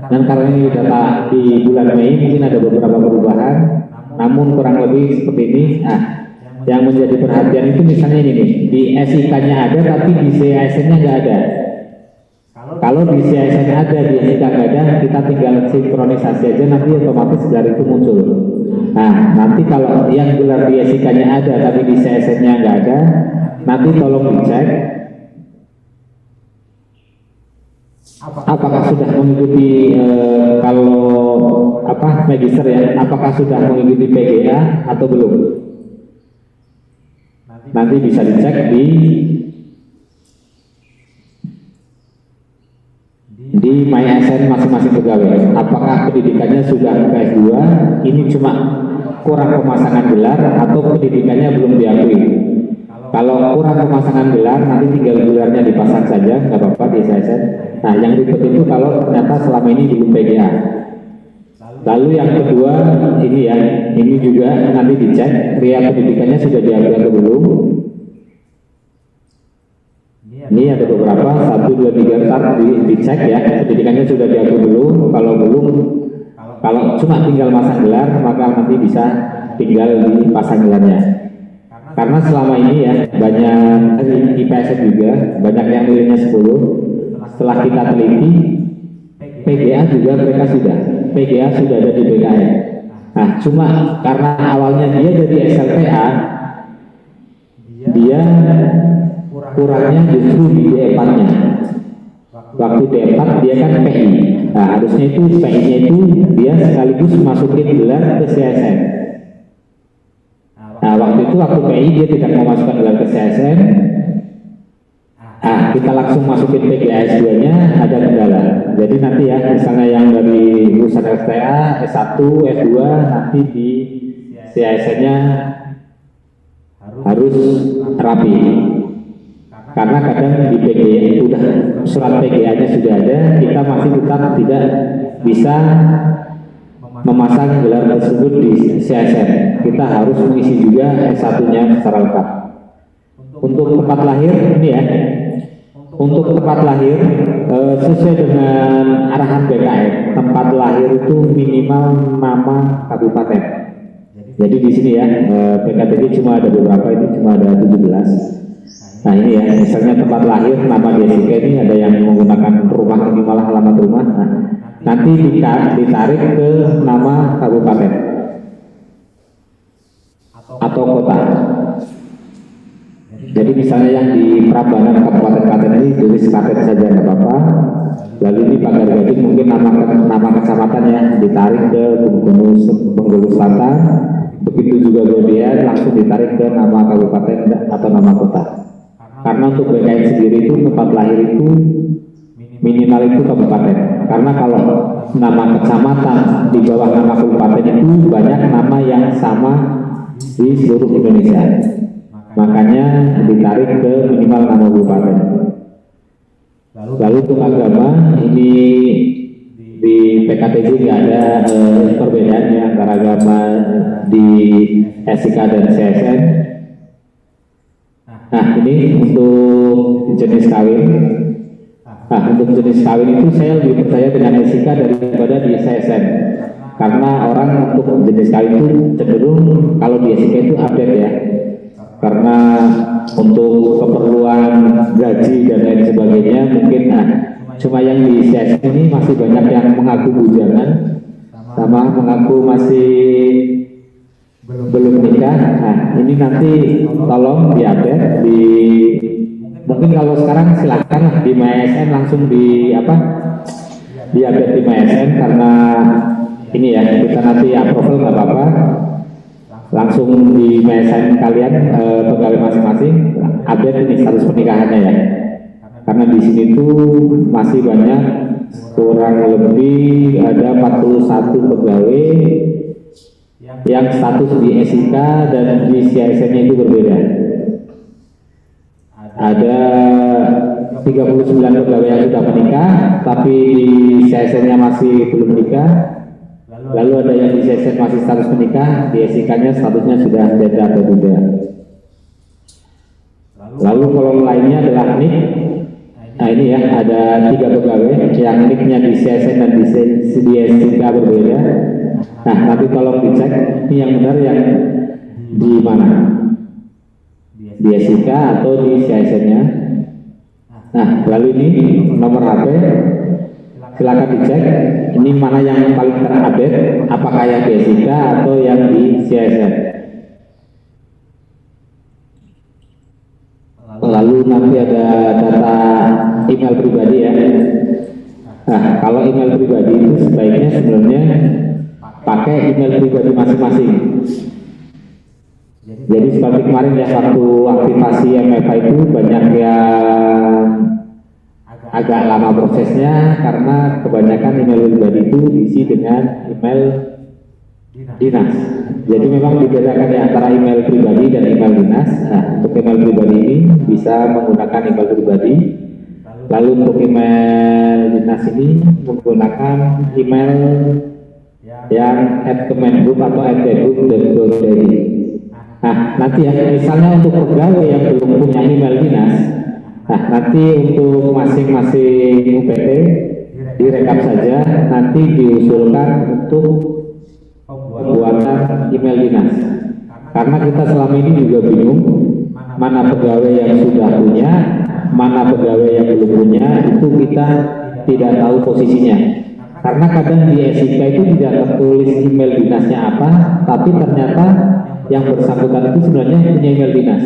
Dan karena ini data di bulan Mei mungkin ada beberapa perubahan, namun kurang lebih seperti ini. Nah, yang menjadi perhatian itu misalnya ini nih, di SIK-nya ada tapi di CSN-nya nggak ada. Kalau di CSN ada, di SIK nggak ada, kita tinggal sinkronisasi aja, nanti otomatis gelar itu muncul. Nah, nanti kalau yang gelar di SIK-nya ada tapi di CSN-nya nggak ada, nanti tolong dicek apakah sudah mengikuti kalau magister ya, apakah sudah mengikuti PGA atau belum. Nanti bisa dicek di MySN masing-masing pegawai, apakah pendidikannya sudah ke S2, ini cuma kurang pemasangan gelar atau pendidikannya belum diakui. Kalau kurang pemasangan gelar, nanti tinggal gelarnya dipasang saja, nggak apa-apa di CSN. Nah, yang ribet itu kalau ternyata selama ini belum PGA. Lalu yang kedua, ini ya, ini juga nanti dicek, riwayat pendidikannya sudah diakui atau belum. Ini ada beberapa, 1, 2, 3, 4 dicek ya, pendidikannya sudah diakui belum. Kalau belum, kalau cuma tinggal masang gelar, maka nanti bisa tinggal dipasang gelarnya. Karena selama ini ya, banyak di PSN juga, banyak yang nilainya 10. Setelah kita teliti, PGA juga mereka PGA sudah ada di BKN. Nah, cuma karena awalnya dia dari SLTA, dia kurangnya justru di D4-nya. Waktu D4 dia kan PI. Nah, harusnya itu PI-nya itu dia sekaligus masukin gelar ke CSN. Nah, waktu PI dia tidak mau masukkan gelar ke CSN. Nah, kita langsung masukin PGA S2-nya, ada kendala. Jadi nanti ya, misalnya yang dari lulusan STA, S1, S2, nanti di CSN-nya harus rapi. Karena kadang di PGA sudah surat PGA-nya sudah ada, kita masih tetap tidak bisa memasang gelar tersebut di CSN. Kita harus mengisi juga S1-nya secara lengkap. Untuk tempat lahir ini ya, untuk tempat lahir sesuai dengan arahan BKN, tempat lahir itu minimal nama kabupaten. Jadi di sini ya, PKTJ cuma ada beberapa, ini cuma ada 17. Nah ini ya, misalnya tempat lahir nama di SIK ini ada yang menggunakan rumah minimal halaman rumah. Nah, nanti ditarik ke nama kabupaten atau kota. Jadi misalnya yang di Prambanan kabupaten-kabupaten ini tulis Klaten saja nggak apa-apa. Lalu ini Pagar Gading mungkin nama kecamatan ya, ditarik ke Bengkulu Selatan. Begitu juga kemudian langsung ditarik ke nama kabupaten atau nama kota. Karena untuk BKN sendiri itu tempat lahir itu minimal itu kabupaten. Karena kalau nama kecamatan di bawah nama kabupaten itu banyak nama yang sama di seluruh Indonesia. Makanya ditarik ke minimal nama kabupaten. Lalu untuk agama ini di PKTJ nggak ada perbedaannya antara agama di SIK dan CSN. Nah ini untuk jenis kawin. Nah untuk jenis kawin itu saya lebih percaya dengan SIK daripada di CSN. Karena orang untuk jenis kawin itu cenderung kalau di SIK itu update ya. karena untuk keperluan gaji dan lain sebagainya mungkin cuma yang di CSN ini masih banyak yang mengaku bujangan sama mengaku masih belum nikah. Nah ini nanti tolong diupdate di, mungkin kalau sekarang silakan lah di MySN langsung di diupdate di MySN, karena ini ya kita nanti approval nggak apa-apa, langsung di MySN kalian pegawai masing-masing update ini status pernikahannya ya, karena di sini tuh masih banyak, kurang lebih ada 41 pegawai yang status di SIK dan di CSN-nya itu berbeda. Ada 39 pegawai yang sudah menikah tapi di CSN-nya masih belum menikah. Lalu ada yang di CSN masih status menikah, di SIK-nya statusnya sudah beda atau tidak. Lalu kolom lainnya adalah NIK. Nah ini ya, ada 3 pegawai yang NIK-nya di CSN dan di SIK berbeda. Nah nanti tolong dicek ini yang benar yang di mana, di SIK atau di CSN-nya. Nah lalu ini nomor HP, silakan dicek ini mana yang paling terupdate, apakah yang di SIK atau yang di CSN. Lalu nanti ada data email pribadi ya. Nah kalau email pribadi itu sebaiknya sebenarnya pakai email pribadi masing-masing. Jadi seperti kemarin ya, waktu aktivasi MFA itu banyak yang agak lama prosesnya karena kebanyakan email pribadi itu diisi dengan email dinas. Jadi memang dibedakan ya antara email pribadi dan email dinas. Nah, untuk email pribadi ini bisa menggunakan email pribadi. Lalu untuk email dinas ini menggunakan email yang @kemenhub atau @debhub.go.id. Nah, nanti ya misalnya untuk pegawai yang belum punya email dinas, nah nanti untuk masing-masing UPT direkap saja, nanti diusulkan untuk pembuatan email dinas. Karena kita selama ini juga bingung mana pegawai yang sudah punya, mana pegawai yang belum punya, itu kita tidak tahu posisinya. Karena kadang di SIK itu tidak tertulis email dinasnya apa, tapi ternyata yang bersangkutan itu sebenarnya punya email dinas.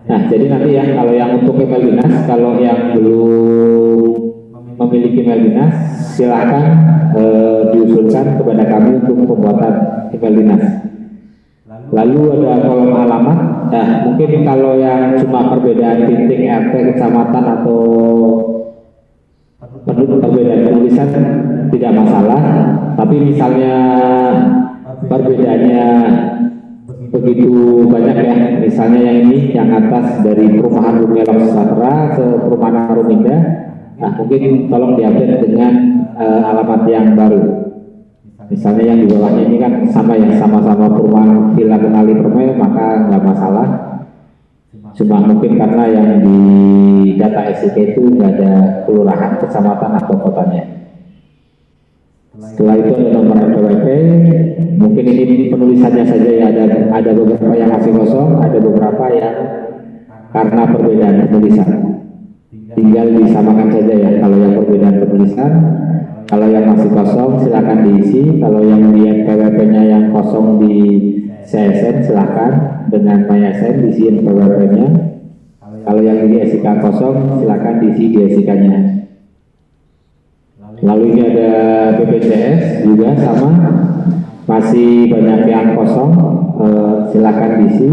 Nah, jadi nanti ya kalau yang untuk email dinas, kalau yang belum memiliki email dinas, silakan diusulkan kepada kami untuk pembuatan email dinas. Lalu ada kolom alamat. Nah, mungkin kalau yang cuma perbedaan titik RT kecamatan atau perbedaan penulisan tidak masalah, tapi misalnya perbedaannya begitu banyak ya, misalnya yang ini yang atas dari perumahan Rumelok Sejahtera ke perumahan Harum Indah, nah mungkin tolong diupdate dengan alamat yang baru. Misalnya yang di bawahnya ini kan sama ya, sama-sama perumahan Villa Kenali Permai, maka nggak masalah. Cuma mungkin karena yang di data SIK itu nggak ada kelurahan, kecamatan atau kotanya. Setelah itu ada nomor NPWP, mungkin ini penulisannya saja ya, ada beberapa yang masih kosong, ada beberapa yang karena perbedaan penulisan. Tinggal disamakan saja ya, kalau yang perbedaan penulisan, kalau yang masih kosong silakan diisi, kalau yang di NPWP-nya yang kosong di CSN silakan dengan MySN diisi NPWP-nya. Kalau yang di SIK kosong silakan diisi di SIK-nya. Lalu ini ada BPJS juga sama, masih banyak yang kosong, silakan diisi.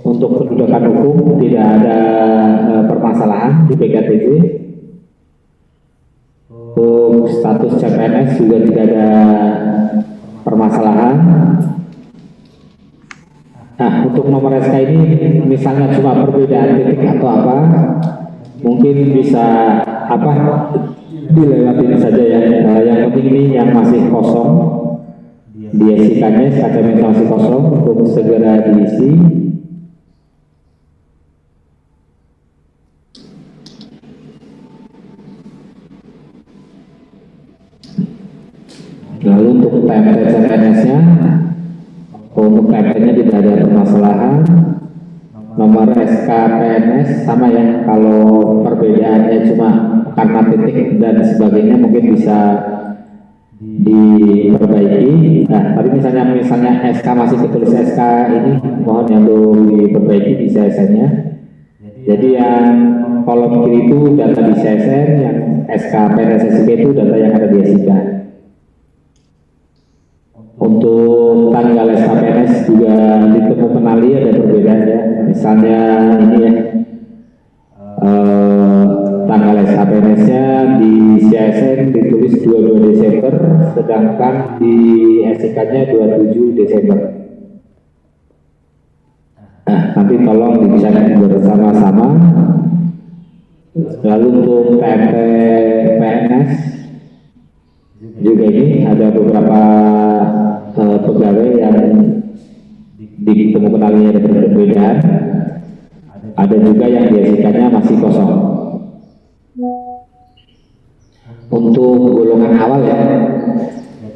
Untuk pendudukan hukum tidak ada permasalahan di PKTJ. Untuk status CPNS juga tidak ada permasalahan. Nah, untuk nomor SK ini misalnya cuma perbedaan titik atau apa, mungkin bisa dilewatin saja ya. Yang penting ini yang masih kosong di SIK-nya, SKCM masih kosong, untuk segera diisi. Lalu untuk TMT CPNS-nya Untuk PP-nya tidak ada permasalahan. Nomor SKPNS sama ya, kalau perbedaannya cuma karena titik dan sebagainya mungkin bisa diperbaiki. Nah, tapi misalnya SK masih ketulis SK ini, mohon yang perlu diperbaiki di CSN-nya. Jadi yang kolom kiri itu data di CSN, yang SK PNSSIK itu data yang ada di SIK. Untuk tanggal SKPNS juga ditemu kenali ada perbedaan ya. Misalnya ini ya, tanggal SKPNS-nya di CSN ditulis 22 Desember, sedangkan di SIK-nya 27 Desember. Nah, nanti tolong dicek bersama-sama. Lalu untuk TMP PNS juga ini ada beberapa pegawai yang ditemu kenalinya ada perbedaan. Ada juga yang di SIK-nya masih kosong. Untuk golongan awal ya,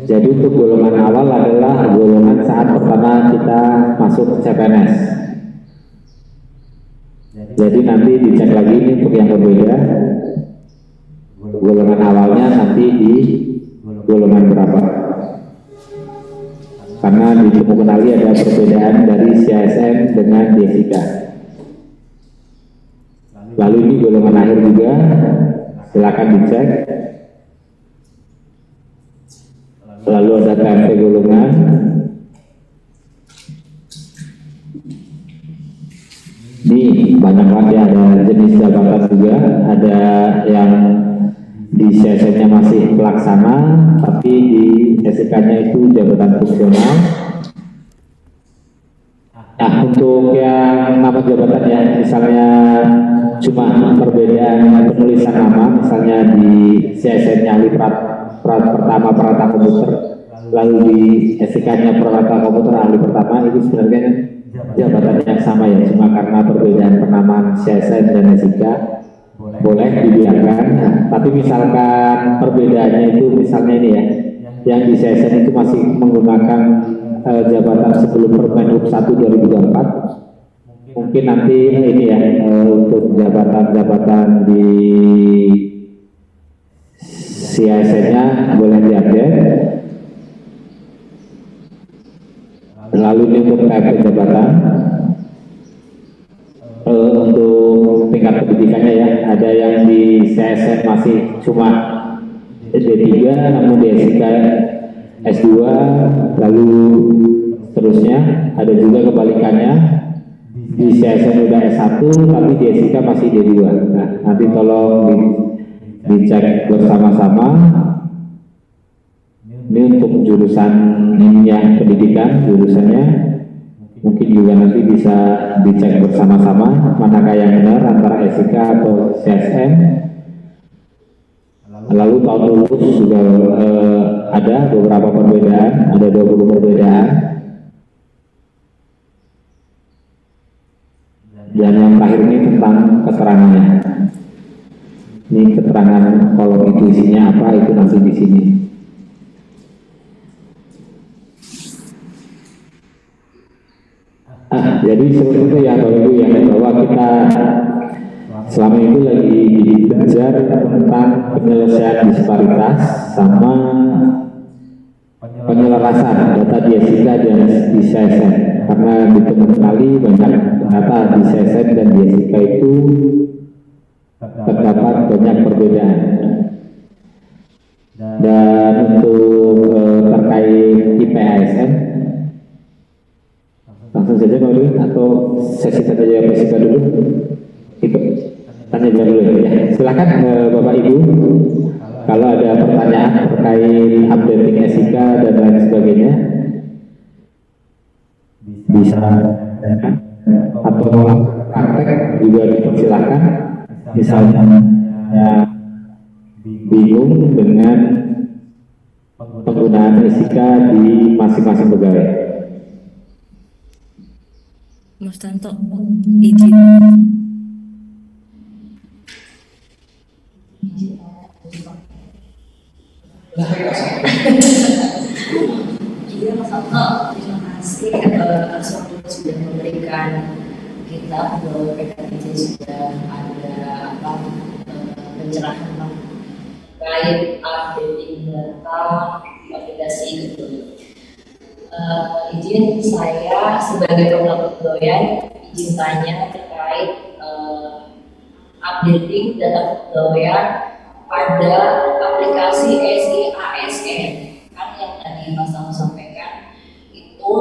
jadi untuk golongan awal adalah golongan saat pertama kita masuk CPNS. Jadi nanti dicek lagi ini untuk yang berbeda, golongan awalnya nanti di golongan berapa, karena ditemu kenali ada perbedaan dari CSN dengan DSIK. Lalu ini golongan akhir juga, silakan dicek. Lalu ada TMP golongan. Ini banyak banget ya, ada jenis jabatan juga, ada yang di CSN-nya masih pelaksana, tapi di SIK-nya itu jabatan fungsional. Nah, untuk yang nama jabatan ya, misalnya cuma perbedaan penulisan nama, misalnya di CSN-nya ahli pertama peralatan komputer, lalu di SIK-nya peralatan komputer ahli pertama, itu sebenarnya jabatan yang sama ya, cuma karena perbedaan penamaan CSN dan SIK boleh dibiarkan. Nah, tapi misalkan perbedaannya itu misalnya ini ya, yang di CSN itu masih menggunakan jabatan sebelum Permen Hub 1 2024, mungkin nanti ini ya, untuk jabatan-jabatan di CSN-nya boleh diupdate. Lalu ini untuk TMP jabatan, untuk tingkat pendidikannya ya, ada yang di CSN masih cuma D3, namun di SIK S2, lalu seterusnya. Ada juga kebalikannya, di CSN udah S1 tapi di SIK masih D2. Nah, nanti tolong dicek bersama-sama. Ini untuk jurusan ini ya, pendidikan jurusannya, mungkin juga nanti bisa dicek bersama-sama manakah yang benar antara SIK atau CSN. Lalu tahun lulus juga ada beberapa perbedaan, ada 20 perbedaan. Dan yang terakhir ini tentang keterangannya. Ini keterangan kolom itu isinya apa, itu nanti di sini. Jadi seperti itu ya Bapak Ibu ya, bahwa kita selama itu lagi belajar tentang penyelesaian disparitas sama penyelarasan data di SIK dan di CSN, karena ditemukan kali banyak data di CSN dan di SIK itu terdapat banyak perbedaan. Dan untuk terkait IPASN, langsung saja Pak Dwi, atau sesi tanya jawab SIK dulu? Itu tanya jawab dulu ya. Silakan Bapak Ibu, kalau ada pertanyaan terkait updating SIK dan lain sebagainya, bisa atau praktek juga dipersilakan. Misalnya bingung dengan penggunaan SIK di masing-masing pegawai. Mas Tanto, izin. Iya Mas Tanto, terima kasih. pencerahan terkait updating data aplikasi gitu. Izin saya sebagai pemelaku kepegawaian izin tanya terkait updating data kepegawaian pada aplikasi SIASN. Kan yang tadi Mas Tama sampaikan itu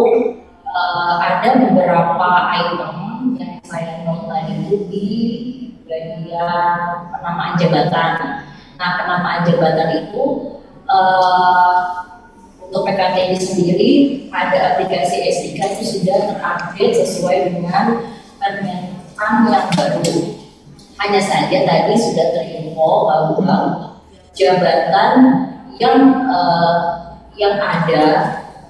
ada beberapa item yang saya note tadi itu di bagian penamaan jabatan. Nah, penamaan jabatan itu untuk PKTI sendiri ada aplikasi S3 itu sudah terupdate sesuai dengan Permen yang baru. Hanya saja tadi sudah terinfo bahwa jabatan yang ada,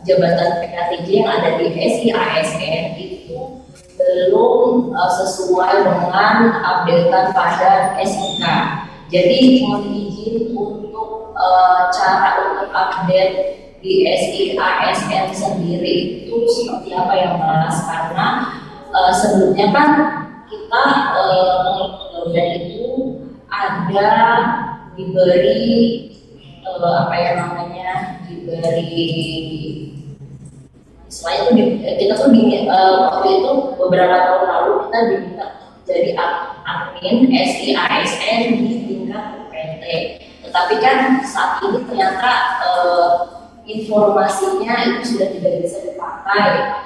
jabatan PKTJ yang ada di SIASN itu belum sesuai dengan updatean pada SIK. Jadi mohon izin untuk cara untuk update di SIASN sendiri itu seperti apa ya Mas? Karena sebelumnya kan kita dan itu ada diberi selain itu kita tuh waktu itu beberapa tahun lalu kita diminta jadi admin SIASN di tingkat PT. Tetapi kan saat ini ternyata informasinya itu sudah tidak bisa dipakai.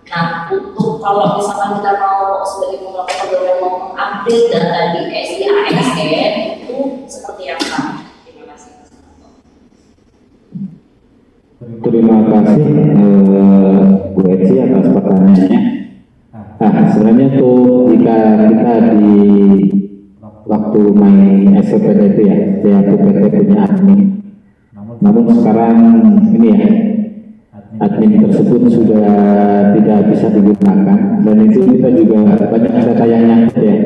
Nah, untuk kalau misalkan kita mau sebagai pemelaku kepegawaian mau mengupdate data di SIASN itu seperti apa? Terima kasih. Terima kasih Bu Eci atas pertanyaannya. Sebenarnya tuh jika kita di waktu main SPPT itu ya, setiap PT punya admin. Namun sekarang ini ya, admin tersebut sudah tidak bisa digunakan, dan itu kita juga banyak data yang nyangkut ya.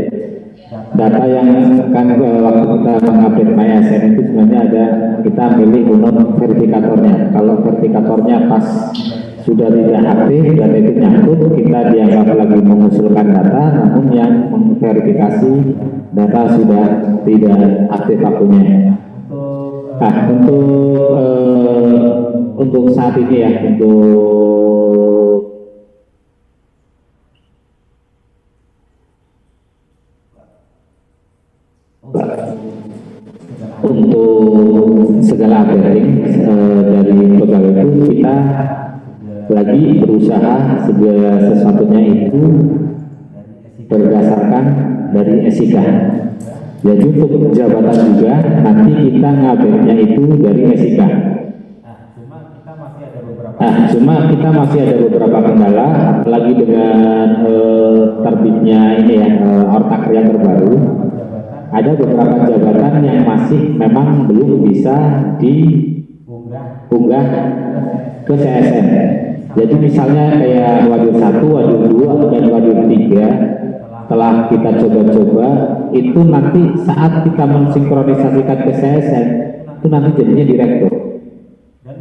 Data yang kan waktu kita mengupdate MyASN itu sebenarnya ada, kita pilih unit verifikatornya. Kalau verifikatornya pas sudah tidak aktif dan itu nyangkut, kita dianggap lagi mengusulkan data, namun yang memverifikasi data sudah tidak aktif akunnya. Nah, untuk saat ini ya, untuk segala updating dari pegawai itu kita lagi berusaha segala sesuatunya itu berdasarkan dari SIK. Jadi untuk jabatan juga nanti kita ngupdate-nya itu dari SIK. Cuma kita masih ada beberapa kendala, apalagi dengan terbitnya ini ya Ortakria terbaru. Ada beberapa jabatan yang masih memang belum bisa diunggah ke CSN. Jadi misalnya kayak Wadir 1, Wadir 2, dan Wadir 3 telah kita coba-coba, itu nanti saat kita mensinkronisasikan ke CSN, itu nanti jadinya direktur.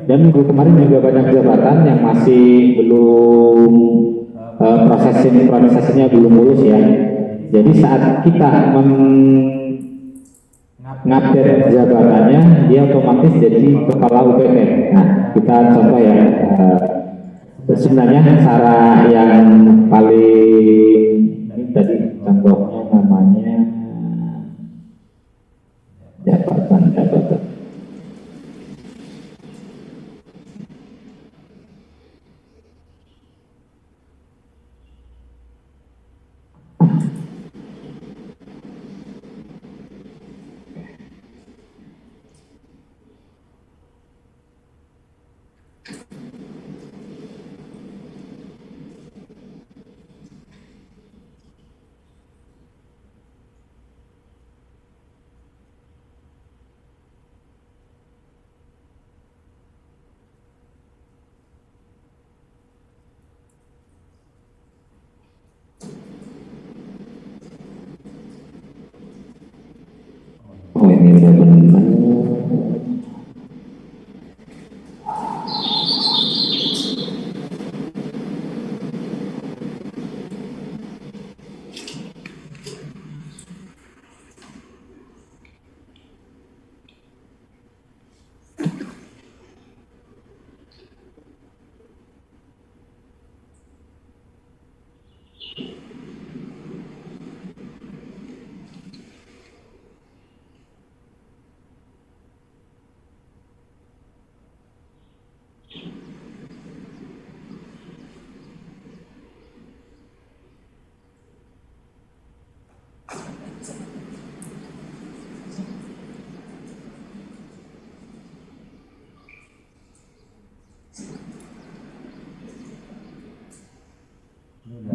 Dan minggu kemarin juga banyak jabatan yang masih belum proses sinkronisasinya belum mulus ya. Jadi saat kita mengupdate jabatannya, dia otomatis jadi kepala UPT. Nah, kita contoh ya, sebenarnya cara yang paling ini tadi contohnya namanya jabatan.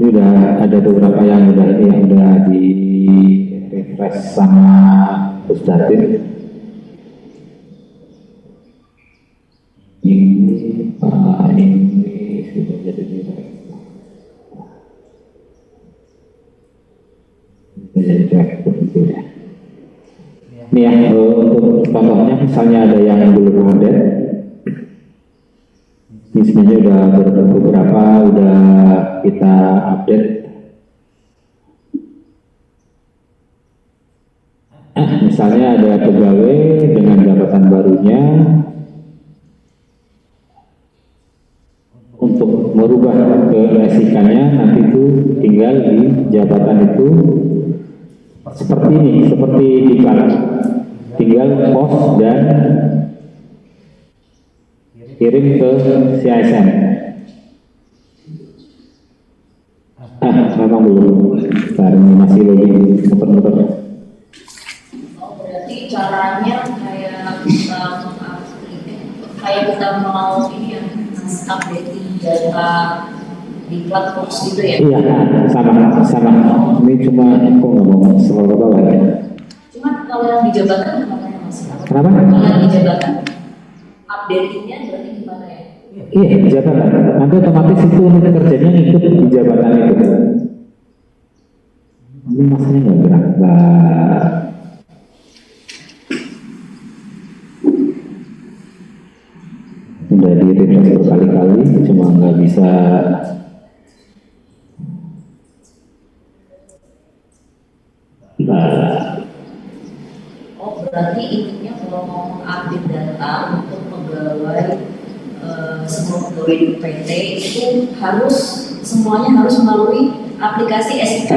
ini udah ada beberapa yang udah di refresh sama Ustadz. Ini sudah jadi di ini ya, untuk contohnya misalnya ada yang belum update, ini sebenarnya udah beberapa udah kita update. Misalnya ada pegawai dengan jabatan barunya, untuk merubah ke SIK-nya nanti itu tinggal di jabatan itu seperti ini, seperti diklat, tinggal post dan kirim ke CSN. Memang belum, karena masih lagi muter-muter. Oh, berarti caranya kayak kita mau ini ya, updating data di platform gitu ya? Iya, sama. Ini cuma kok nggak mau selalu bawah ya. Cuma kalau yang di jabatan gimana ya Mas? Kenapa? Kalau yang di jabatan, updatingnya berarti gimana ya? Iya, di jabatan. Nanti otomatis itu unit kerjanya ngikut di jabatan itu. Ini masanya nggak gerak. Udah di refresh berkali-kali, cuma nggak bisa. Oh, berarti intinya kalau mau update data untuk pegawai semua pegawai di PT itu semuanya harus melalui aplikasi SIK.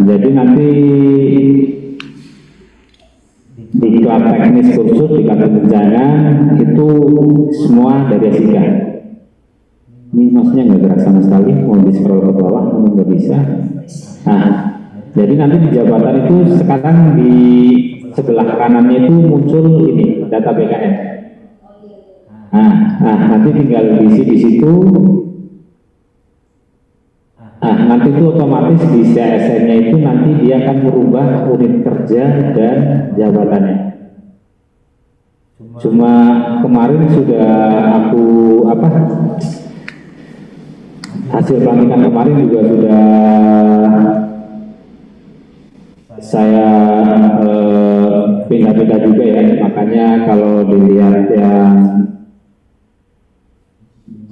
Jadi nanti di kelas teknis kursus di kantor bencana itu semua dari SIK. Ini maksudnya nggak gerak sama sekali, mau di scroll ke bawah nggak bisa. Jadi nanti di jabatan itu sekarang di sebelah kanannya itu muncul ini data BKN. Nanti tinggal diisi di situ. Nanti itu otomatis di CSN-nya itu nanti dia akan merubah unit kerja dan jabatannya. Cuma kemarin sudah aku hasil pelantikan kemarin juga sudah saya pindah-pindah juga ya, makanya kalau dilihat yang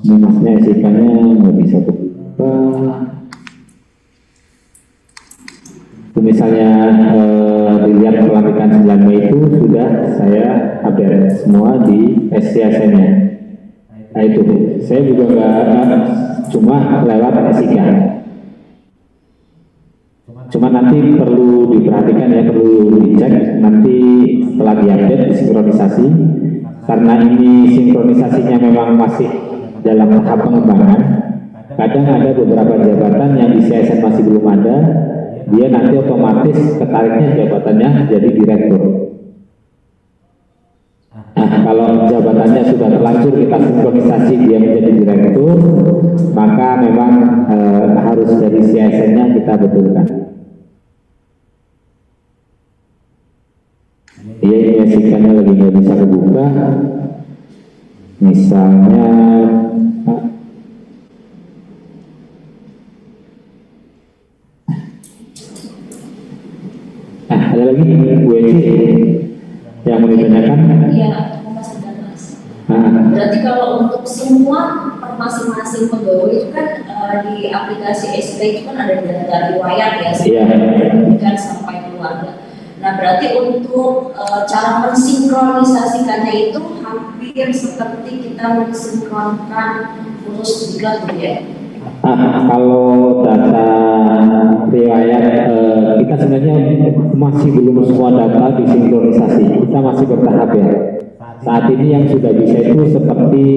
minusnya SIK-nya nggak bisa berubah. Misalnya dilihat pelantikan 9 Mei itu sudah saya update semua di SCSN-nya. Nah itu, saya juga nggak cuma lewat SIK. Cuma nanti perlu diperhatikan ya, perlu dicek nanti setelah diupdate, disinkronisasi. Karena ini sinkronisasinya memang masih dalam tahap pengembangan. Kadang ada beberapa jabatan yang di CSN masih belum ada, dia nanti otomatis ketariknya jabatannya jadi direktur. Kalau jabatannya sudah terlanjur kita sinkronisasi dia menjadi direktur, maka memang harus dari CSN-nya kita betulkan. Iya, ini SIK-nya lagi nggak bisa kebuka. Misalnya ada lagi WC yang mau ditanyakan? Iya, Mas. Berarti kalau untuk semua masing-masing pegawai itu kan di aplikasi SIK itu kan ada data riwayat ya, kan sampai keluarga. Nah, berarti untuk cara mensinkronisasikannya itu hampir seperti kita mensinkronkan foto juga gitu ya? Kalau data riwayat kita sebenarnya masih belum semua data disinkronisasi, kita masih bertahap ya. Saat ini yang sudah bisa itu seperti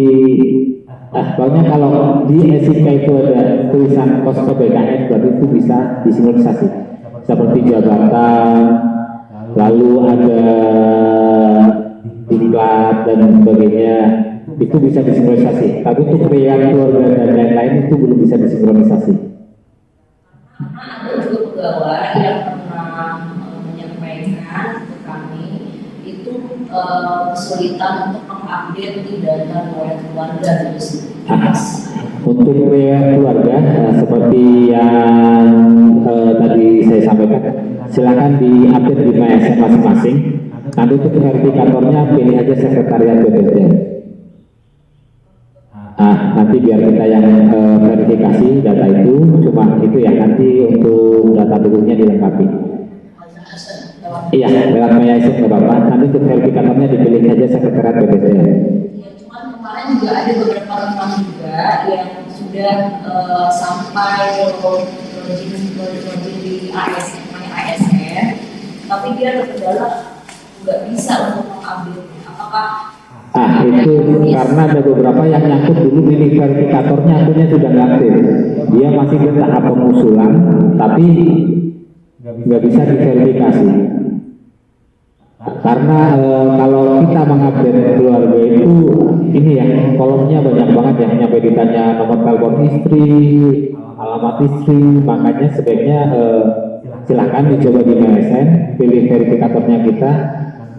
pokoknya kalau di SIK itu ada tulisan pos BKN berarti itu bisa disinkronisasi seperti jabatan, lalu ada diklat dan sebagainya, itu bisa disinkronisasi. Tapi untuk riwayat keluarga dan lain-lain itu belum bisa disinkronisasi. pegawai yang pernah menyampaikan ke kami itu kesulitan untuk mengupdate di data riwayat keluarga itu. Untuk riwayat keluarga seperti yang tadi saya sampaikan, silakan diupdate di MySN masing-masing. Nanti untuk verifikatornya pilih aja sekretariat BPSDM. Nanti biar kita yang verifikasi data itu, cuma itu ya, nanti untuk data dulunya dilengkapi. Iya, lewat MySN nggak apa-apa. Nanti untuk verifikatornya dipilih saja sekretariat BPSDM. Ya, cuman kemarin juga ada beberapa teman juga yang sudah sampai login di ASN, tapi dia terkendala nggak bisa untuk mengupdate. Apakah Itu karena ada beberapa yang nyangkut dulu di verifikatornya akunnya sudah nggak aktif. Dia masih di tahap pengusulan, tapi nggak bisa diverifikasi. Karena kalau kita mengupdate keluarga itu, ini ya, kolomnya banyak banget yang nyampe ditanya nomor telepon istri, alamat istri, makanya sebaiknya silakan dicoba di MySN, pilih verifikatornya kita,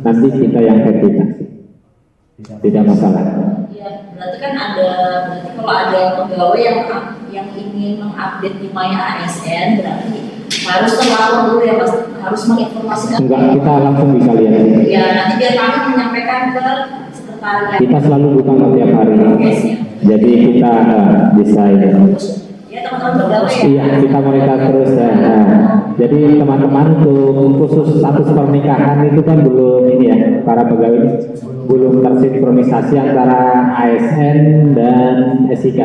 nanti kita yang verifikasi. Tidak masalah. ya berarti kan berarti kalau ada pegawai yang ingin mengupdate di MyASN berarti harus terlapor dulu ya, Mas, harus menginformasikan. Enggak, kita langsung bisa lihat. Ya nanti biar kami menyampaikan ke sekretariat. Kita selalu buka setiap hari. Jadi kita bisa ini. Ya teman-teman pegawai ya. Iya, kita monitor terus ya. Jadi teman-teman untuk khusus status pernikahan itu kan belum ini ya, para pegawai belum tersinkronisasi antara ASN dan SIK.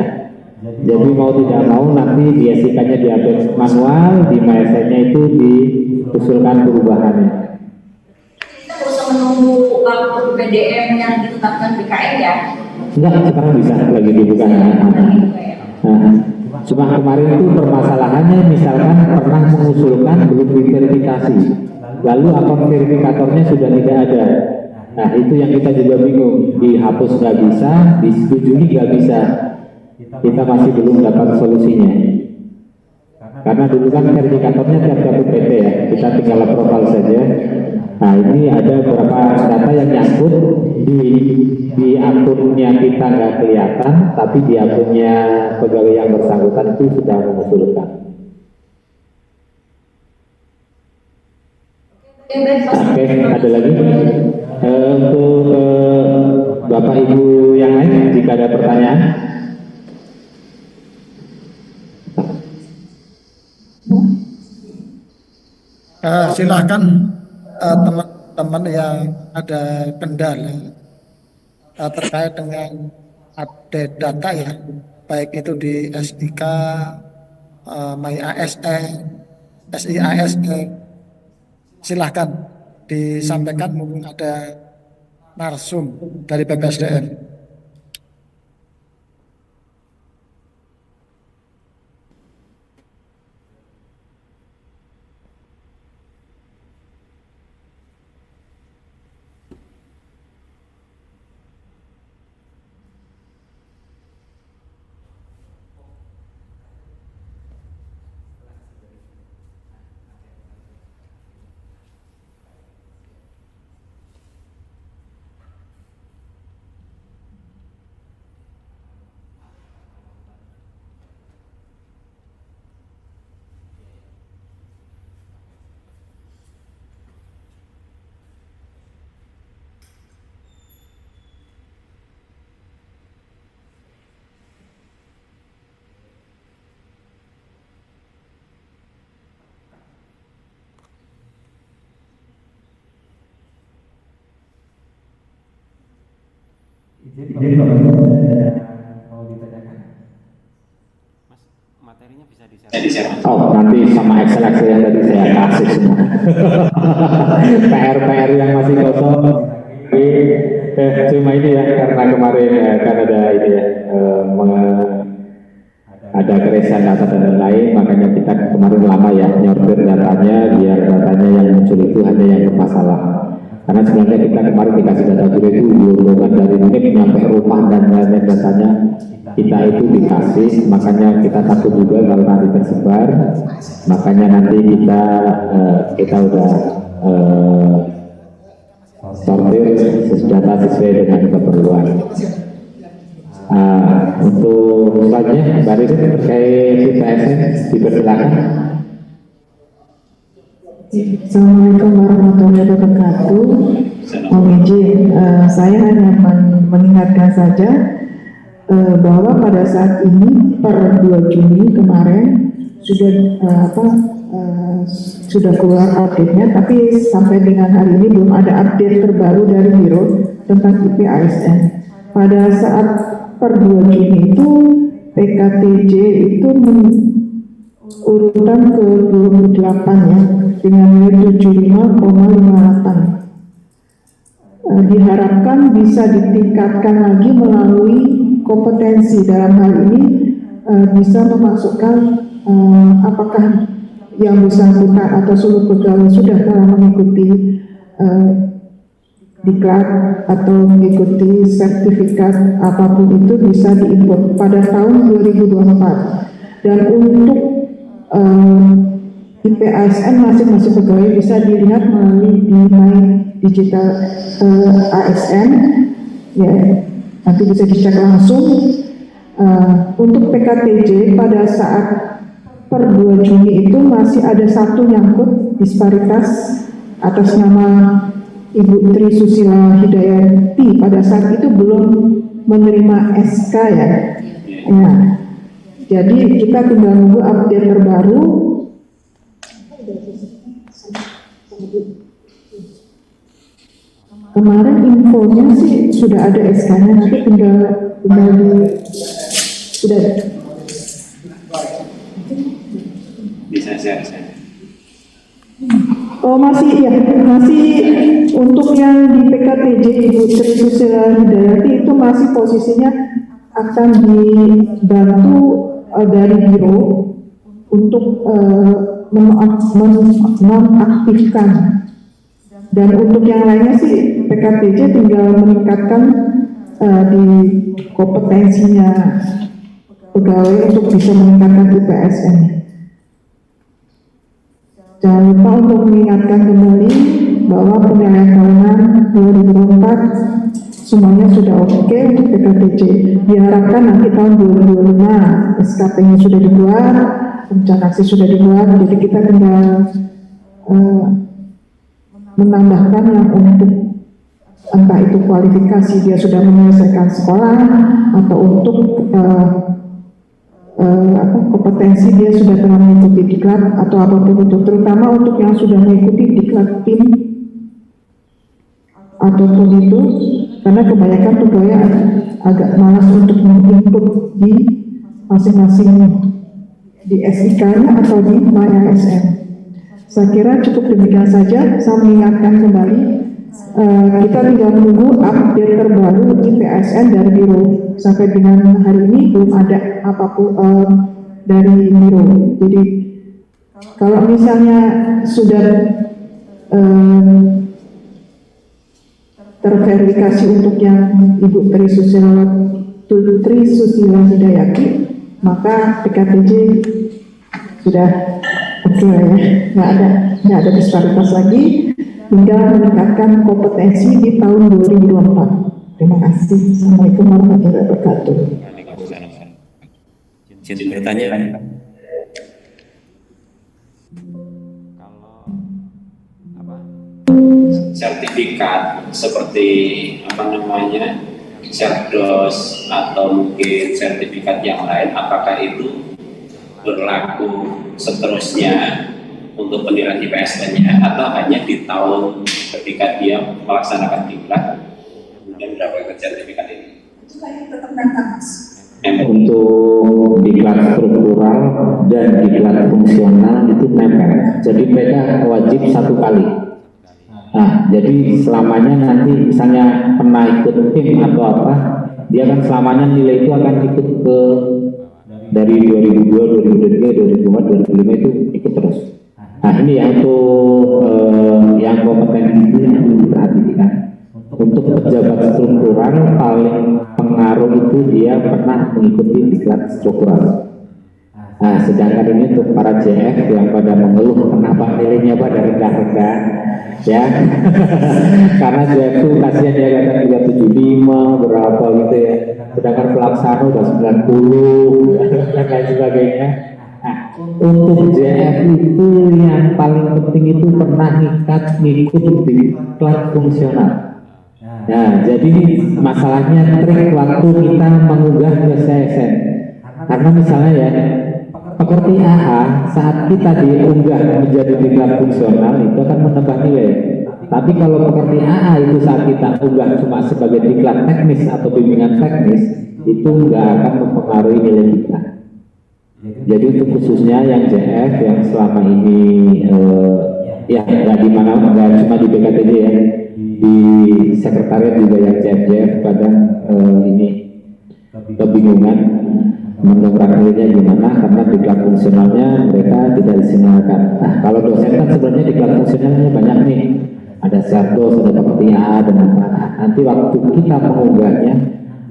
Jadi mau tidak mau nanti di SIK-nya diupdate manual, di MySN-nya itu diusulkan perubahannya. Kita nggak usah menunggu waktu PDM yang ditetapkan BKN ya. Enggak, sekarang bisa lagi dibuka. Cuma kemarin itu permasalahannya misalkan pernah mengusulkan belum diverifikasi, lalu akun verifikatornya sudah tidak ada. Nah itu yang kita juga bingung, dihapus nggak bisa, disetujui nggak bisa. Kita masih belum dapat solusinya. Karena dulu kan verifikatornya tiap-tiap PT ya, kita tinggal approval saja. Nah ini ada beberapa data yang nyangkut di akunnya kita nggak kelihatan, tapi di akunnya pegawai yang bersangkutan itu sudah mengusulkan. Oke, ada lagi? Untuk Bapak Ibu yang lain, jika ada pertanyaan. Silakan teman-teman yang ada kendala terkait dengan update data ya, baik itu di SIK, MyASN, SIASN, silahkan disampaikan, mungkin ada narsum dari BPSDM. Jadi mau ditanyakan, Mas, materinya bisa di-share. Oh, nanti sama Excel yang tadi saya kasih semua. PR yang masih kosong. Cuma ini ya, karena kemarin kan ada ini ya, ada keresahan data dan lain-lain, makanya kita kemarin lama ya nyortir datanya, biar datanya yang muncul itu hanya yang bermasalah. Karena sebenarnya kita kemarin dikasih data dulu itu belum dari menit nyampe rumah dan lain-lain datanya kita itu dikasih, makanya kita takut juga kalau nanti tersebar, makanya nanti kita udah sortir data sesuai dengan keperluan. Untuk selanjutnya, Mbak Riri terkait IPSN, dipersilakan. Assalamualaikum warahmatullahi wabarakatuh. Mohon izin, saya hanya mengingatkan saja bahwa pada saat ini per 2 Juni kemarin sudah keluar update-nya, tapi sampai dengan hari ini belum ada update terbaru dari Biro tentang IPASN. Pada saat per 2 Juni itu PKTJ itu urutan ke 28 ya, dengan nilai 75,58. Diharapkan bisa ditingkatkan lagi melalui kompetensi. Dalam hal ini bisa memasukkan apakah yang bersangkutan atau seluruh pegawai sudah telah mengikuti diklat atau mengikuti sertifikat apapun itu bisa diinput pada tahun 2024. Dan untuk IPASN masing-masing pegawai bisa dilihat melalui di My Digital ASN, ya nanti bisa dicek langsung. Untuk PKTJ pada saat per 2 Juni itu masih ada satu nyangkut disparitas atas nama Ibu Tri Susila Hidayati. Pada saat itu belum menerima SK ya. Nah, jadi kita tinggal nunggu update terbaru. Kemarin infonya sih sudah ada SK-nya, nanti tinggal sudah Bisa saya. Oh masih untuk yang di PKTJ Ibu Tri Susila Hidayati itu masih posisinya akan dibantu dari biro untuk menonaktifkan. Dan untuk yang lainnya sih PKTJ tinggal meningkatkan di kompetensinya pegawai untuk bisa meningkatkan IPSN. Jangan lupa untuk mengingatkan kembali bahwa penilaian tahunan 2024 semuanya sudah oke untuk PKTJ. Diharapkan nanti tahun 2025 SKP-nya sudah dibuat, rencana aksi sudah dibuat, jadi kita tinggal menambahkan yang untuk entah itu kualifikasi dia sudah menyelesaikan sekolah atau untuk kompetensi dia sudah telah mengikuti diklat atau apapun itu, terutama untuk yang sudah mengikuti diklat tim ataupun itu, karena kebanyakan pegawai agak malas untuk menginput di masing-masing di SIK-nya atau di MyASN. Saya kira cukup demikian saja. Saya mengingatkan kembali kita tinggal menunggu update terbaru IPASN dari biro. Sampai dengan hari ini belum ada apapun dari biro. Jadi kalau misalnya sudah terverifikasi untuk yang Ibu Tri Susila Hidayati, maka PKTJ sudah oke lah ya, nggak ada disparitas lagi, tinggal meningkatkan kompetensi di tahun 2024. Terima kasih. Assalamualaikum warahmatullahi wabarakatuh. Izin bertanya. Sertifikat seperti Serdos atau mungkin sertifikat yang lain, apakah itu berlaku seterusnya untuk penilaian IPSN-nya atau hanya di tahun ketika dia melaksanakan diklat kemudian mendapatkan sertifikat ini? Untuk diklat struktural dan diklat fungsional itu nempel, jadi mereka wajib satu kali. Nah, jadi selamanya nanti misalnya pernah ikut tim atau apa, dia kan selamanya nilai itu akan ikut ke dari 2002, 2003, 2004, 2005 itu ikut terus. Nah ini yang untuk yang kompetensi itu yang perlu diperhatikan. Untuk pejabat struktural paling pengaruh itu dia pernah mengikuti diklat struktural. Nah, sedangkan ini untuk para JF yang pada mengeluh kenapa nilainya pada rendah-rendah, ya, karena JF itu kasihan ya kadang 375 berapa gitu ya, sedangkan pelaksana udah 90 dan lain sebagainya. Nah, untuk JF itu yang paling penting itu pernah ngikut diklat fungsional. Nah, jadi masalahnya trik waktu kita mengunggah ke CSN, karena misalnya ya pekerti AA saat kita diunggah menjadi diklat fungsional itu akan menambah nilai. Tapi kalau pekerti AA itu saat kita unggah cuma sebagai diklat teknis atau bimbingan teknis, itu nggak akan mempengaruhi nilai kita. Jadi untuk khususnya yang JF yang selama ini ya nggak di mana, nggak cuma di BKTJ ya, di sekretariat juga yang JF kadang ini kebingungan mendongkrak nilainya gimana karena diklat fungsionalnya mereka tidak disenangkan. Nah, kalau dosen kan sebenarnya diklat fungsionalnya banyak nih, ada serdos, ada pekerti AA dan apa. Nanti waktu kita mengunggahnya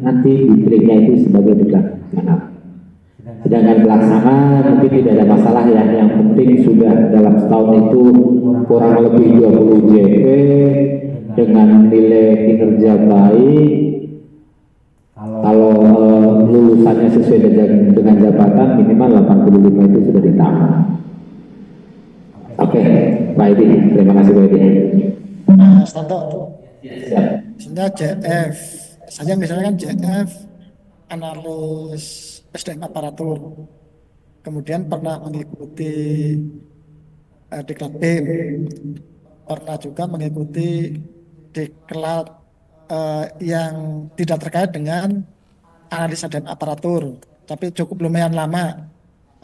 nanti diberinya itu sebagai diklat fungsional. Sedangkan pelaksana mungkin tidak ada masalah ya, yang penting sudah dalam setahun itu kurang lebih 20 JP dengan nilai kinerja baik. Kalau lulusannya sesuai dengan jabatan minimal 85 itu sudah ditambah. Oke, Pak Edi, terima kasih Pak Edi. Mas Tanto, Siap. misalnya JF, saja misalnya kan JF analis SDM aparatur, kemudian pernah mengikuti diklat BIM, pernah juga mengikuti diklat yang tidak terkait dengan analisa dan aparatur, tapi cukup lumayan lama.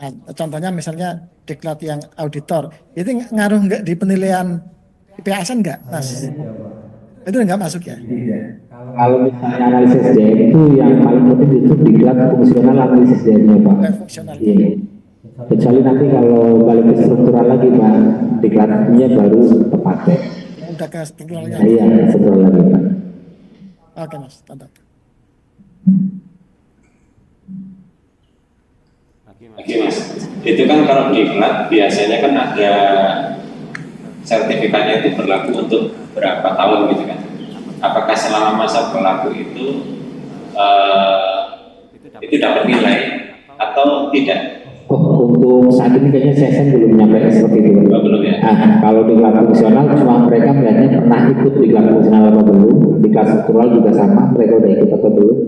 Nah, contohnya misalnya diklat yang auditor, itu ngaruh nggak di penilaian IPASN nggak, Mas? Itu nggak masuk ya? Kalau misalnya analisis SDM itu yang paling penting itu diklat fungsional analisis SDM-nya Pak. Fungsional. Iya. Kecuali nanti kalau balik ke struktural lagi Pak, diklatnya baru terpakai. Udah ke strukturalnya. Iya, struktural lagi Pak. Oke Mas, Tanto. Oke Mas, itu kan kalau diklat biasanya kan ada sertifikatnya itu berlaku untuk berapa tahun gitu kan? Apakah selama masa berlaku itu dapat nilai atau tidak? Oh, untuk saat ini kayaknya CSN belum nyampe seperti itu. Oh, belum ya? Nah, kalau diklat fungsional cuma mereka melihatnya pernah ikut diklat fungsional atau belum, diklat struktural juga sama, mereka udah ikut atau belum.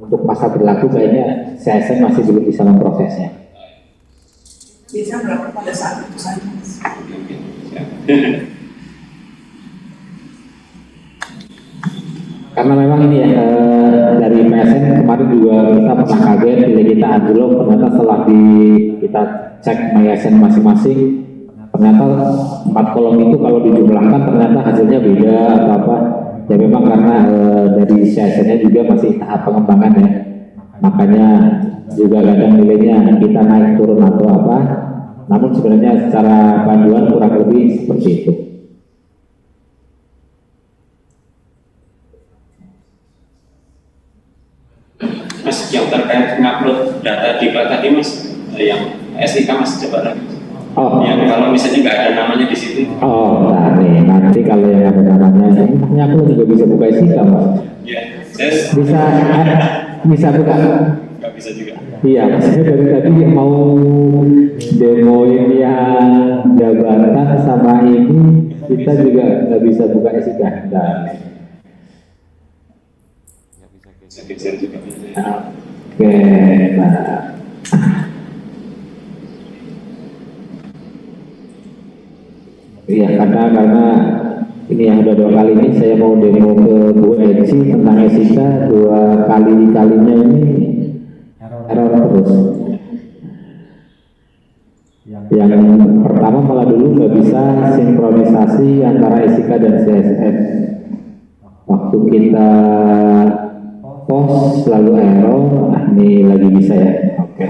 Untuk masa berlaku kayaknya CSN masih belum bisa memprosesnya. Biasanya berlaku pada saat itu saja. Karena memang ini ya dari PSN kemarin juga kita pernah kaget nilai kita anjlok, ternyata setelah kita cek MySN masing-masing ternyata 4 kolom itu kalau dijumlahkan ternyata hasilnya beda atau apa ya, memang karena dari CSN-nya juga masih tahap pengembangan ya, makanya juga kadang nilainya kita naik turun atau apa, namun sebenarnya secara panduan kurang lebih seperti itu. Mas, yang terkait mengupload data diklat tadi Mas, yang SIK Mas coba lagi. Oh, yang kalau misalnya nggak ada namanya di situ. oh, nah nih, nanti kalau yang ada namanya, ini aku juga bisa buka SIK Mas. Ya, Bisa buka. nggak bisa juga. Iya, saya dari tadi mau demoin yang jabatan sama ini, kita juga nggak bisa buka SIK. Nah. Bisa juga. Oke, nah. Iya, karena ini yang udah 2 kali ini saya mau demo ke Bu Eci tentang SIK, 2 kalinya ini error terus. Yang pertama malah dulu nggak bisa sinkronisasi antara SIK dan CSN. Waktu kita post lalu error, ini lagi bisa ya. Oke.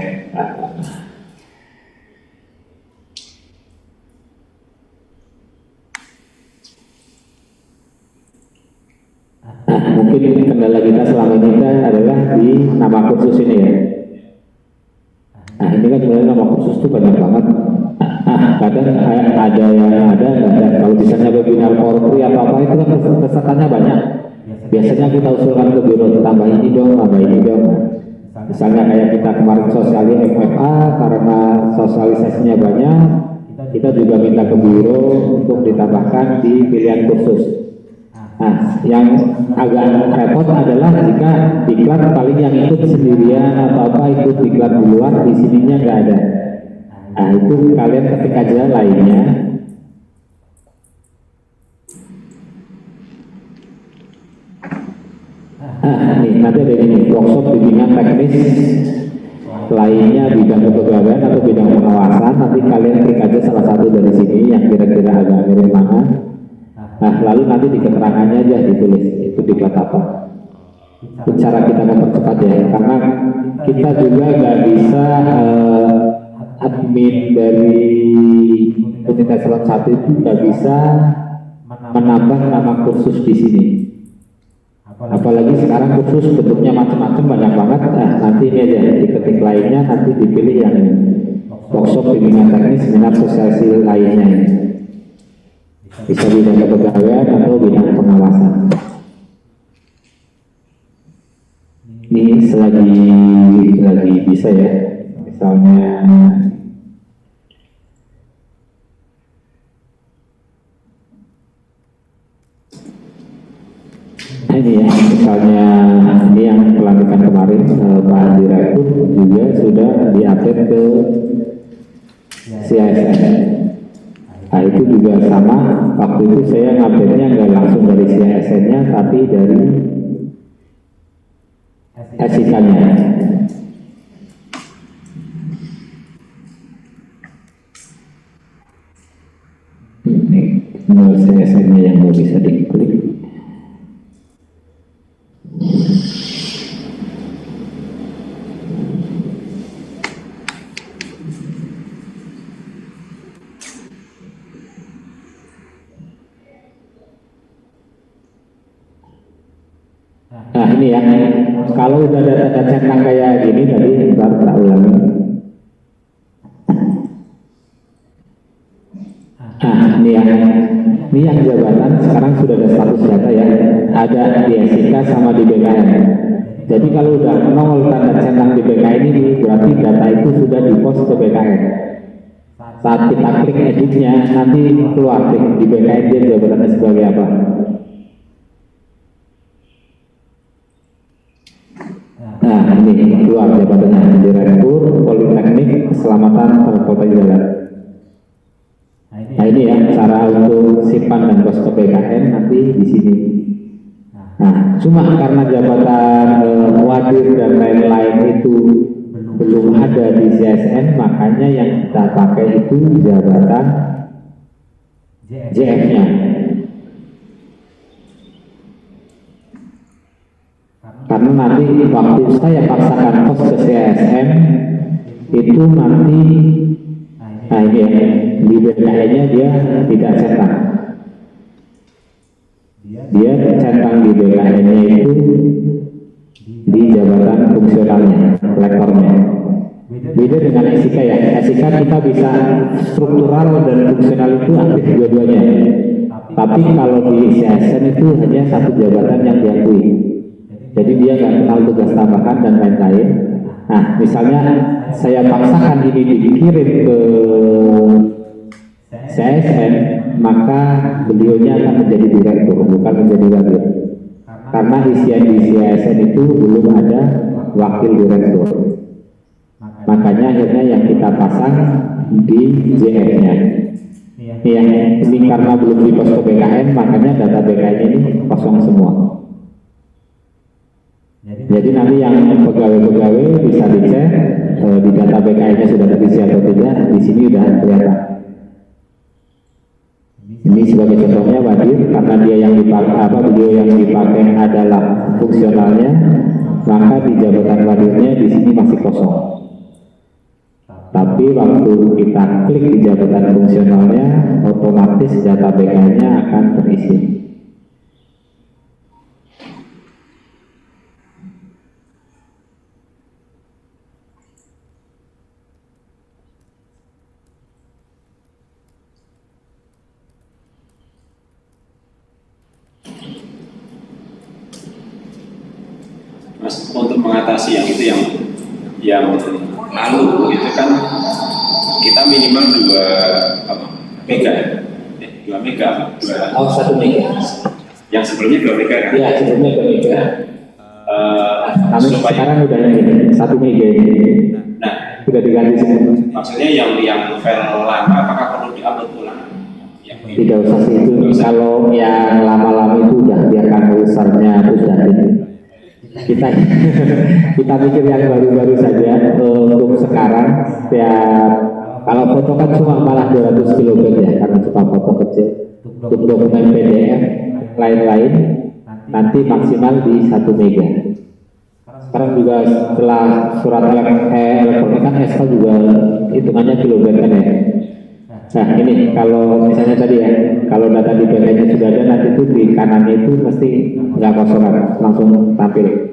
Nah, mungkin mungkin kendala kita selama ini adalah di nama kursus ini ya. Nah ini kan sebenarnya nama kursus itu banyak banget. Kadang ada yang ada, kalau misalnya webinar korpri atau apa itu kan pesertanya banyak. Biasanya kita usulkan ke biro, tambah ini dong, tambah ini dong. Misalnya kayak kita kemarin sosialnya FFA, karena sosialisasinya banyak, kita juga minta ke biro untuk ditambahkan di pilihan kursus. Nah, yang agak repot adalah jika diklat paling yang ikut sendirian atau apa ikut diklat duluan, di sininya nggak ada. Nah, itu kalian ketik aja lainnya. Nih, nanti ada ini, workshop bimbingan teknis lainnya bidang kepegawaian atau bidang pengawasan. Nanti kalian klik aja salah satu dari sini yang kira-kira agak mirip mana. Nah, lalu nanti di keterangannya aja ditulis itu diklat apa. Cara kita mempercepat ya, karena kita juga nggak bisa admin dari unit eselon 1 itu nggak bisa menambah nama kursus di sini. Apalagi sekarang kursus bentuknya macam-macam banyak banget. Nah, nanti ini aja diketik lainnya, nanti dipilih yang ini. Workshop bimbingan teknis seminar sosialisasi lainnya ini. Bisa bidang kepegawaian atau bidang pengawasan. Ini selagi bisa ya. Misalnya ini ya, misalnya ini yang pelantikan kemarin Pak Direktur juga sudah diupdate ke CSN. Nah itu juga sama, waktu itu saya ngupdate-nya nggak langsung dari CSN-nya tapi dari SIK-nya. Ini CSN-nya yang nggak bisa diklik. Nah ini ya, kalau udah ada tanda centang kayak gini tadi, ntar tak ulangi. Nah ini yang jabatan sekarang sudah ada status data ya, ada di SIK sama di BKN. Jadi kalau udah nol tanda centang di BKN ini, berarti data itu sudah di-post ke BKN. Saat kita klik editnya, nanti keluar di BKN dia jabatannya sebagai apa. Nah ini keluar jabatannya, Direktur Politeknik Keselamatan Transportasi Jalan. Nah ini ya cara untuk simpan dan pos ke BKN nanti di sini. Nah cuma karena jabatan wadir dan lain-lain itu belum ada di CSN, makanya yang kita pakai itu jabatan JF-nya. Karena nanti waktu saya paksakan pos ke CSN itu nanti, nah ini ya, di BKN-nya dia tidak centang. Dia centang di BKN-nya itu di jabatan fungsionalnya, lektornya. Beda dengan SIK ya, SIK kita bisa struktural dan fungsional itu aktif dua-duanya. Tapi kalau di CSN itu hanya satu jabatan yang diakui. Jadi dia nggak kenal tugas tambahan dan lain-lain. Nah, misalnya saya paksakan ini dikirim ke CSN, maka beliaunya akan menjadi direktur, bukan menjadi wakil. Karena isian di CSN itu belum ada wakil direktur. Makanya akhirnya yang kita pasang di JF-nya. Ini karena belum di pos ke BKN, makanya data BKN ini kosong semua. Jadi nanti yang pegawai-pegawai bisa dicek di data BKN-nya sudah terisi atau tidak, di sini sudah kelihatan. Ini sebagai contohnya wadir, karena dia yang dipakai beliau yang dipakai adalah fungsionalnya, maka di jabatan wadirnya di sini masih kosong. Tapi waktu kita klik di jabatan fungsionalnya, otomatis data BKN-nya akan terisi. Mas, untuk mengatasi yang itu yang lalu itu kan kita minimal 2 mega, 2 mega, 2, Oh, 1 mega. yang sebelumnya 2 mega kan? Iya, sebelumnya 2 mega. Kami Supaya, sekarang udah 1 mega ini. nah, Sudah diganti semua. maksudnya yang file lama apakah perlu diupload ulang? Tidak usah sih itu. Kalau yang lama-lama itu udah biarkan usernya sudah itu. Kita kita pikir yang baru-baru saja untuk sekarang ya. Kalau foto kan cuma malah 200 kilobyte ya, karena cuma foto kecil. Untuk dokumen PDF lain-lain nanti maksimal di 1 mega. Sekarang juga setelah surat elektronik kan SK juga hitungannya kilobyte kan ya. Nah ini kalau misalnya tadi ya, kalau data di backend-nya sudah ada, nanti itu di kanannya itu mesti nggak kosongan, langsung tampil.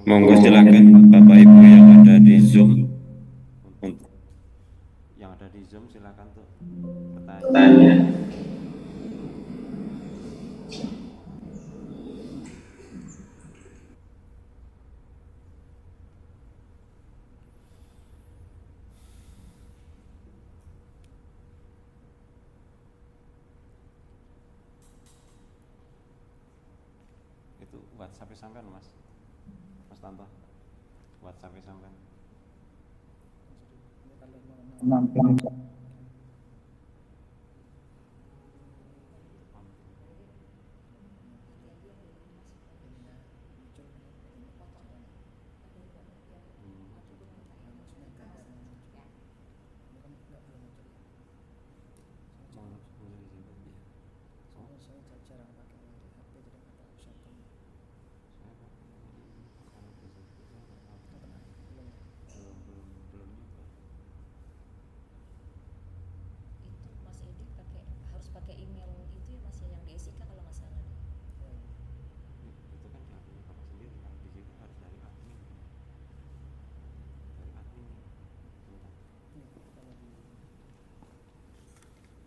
Monggo silakan Bapak Ibu yang ada di Zoom. Yang ada di Zoom silakan untuk bertanya. Itu WhatsApp sampean Mas. Mas Tanto. WhatsApp sampean. Harus pakai email itu ya Mas, yang di SIK kalau nggak salah. Itu kan admin Bapak sendiri kan di situ harus dari admin. Dari admin.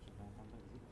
Sudah sampai di situ.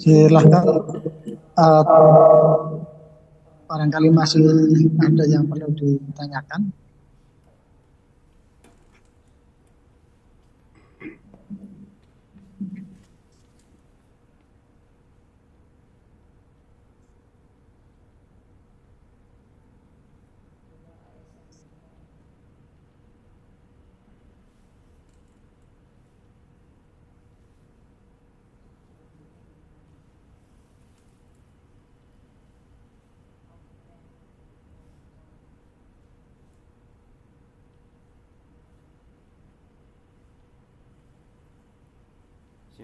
Silahkan, barangkali masih ada yang perlu ditanyakan.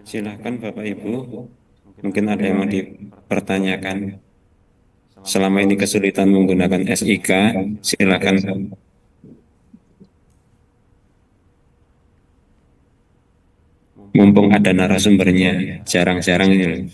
Silakan Bapak Ibu, mungkin ada yang mau dipertanyakan. Selama ini kesulitan menggunakan SIK, silakan. Mumpung ada narasumbernya, jarang-jarang ini.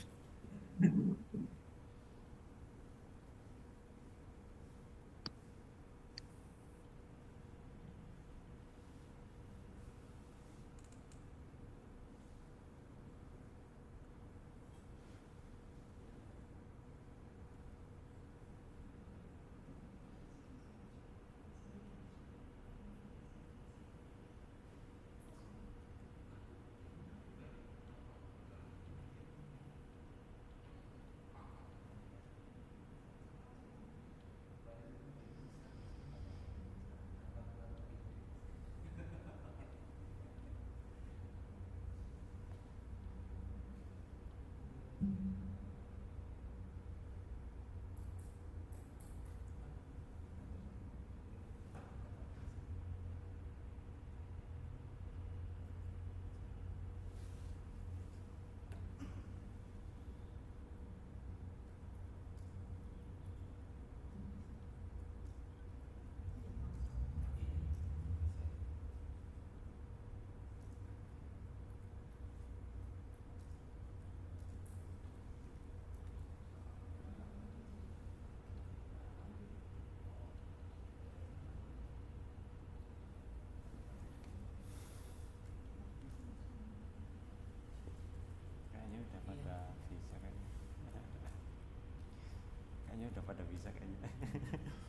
Kayaknya udah pada bisa kayaknya.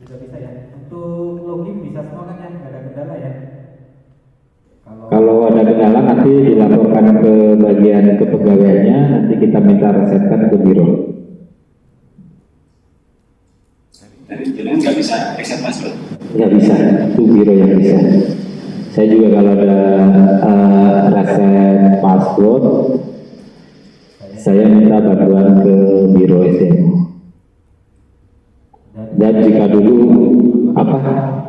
Sudah bisa ya. Untuk login bisa semua kan ya, nggak ada kendala ya. Kalau ada kendala nanti dilaporkan ke bagian kepegawaiannya, nanti kita minta resetkan ke biro. Dari jalan nggak bisa reset password. Nggak bisa, itu biro yang bisa. Saya juga kalau ada reset password, saya minta bantuan ke biro SDM. Dan jika dulu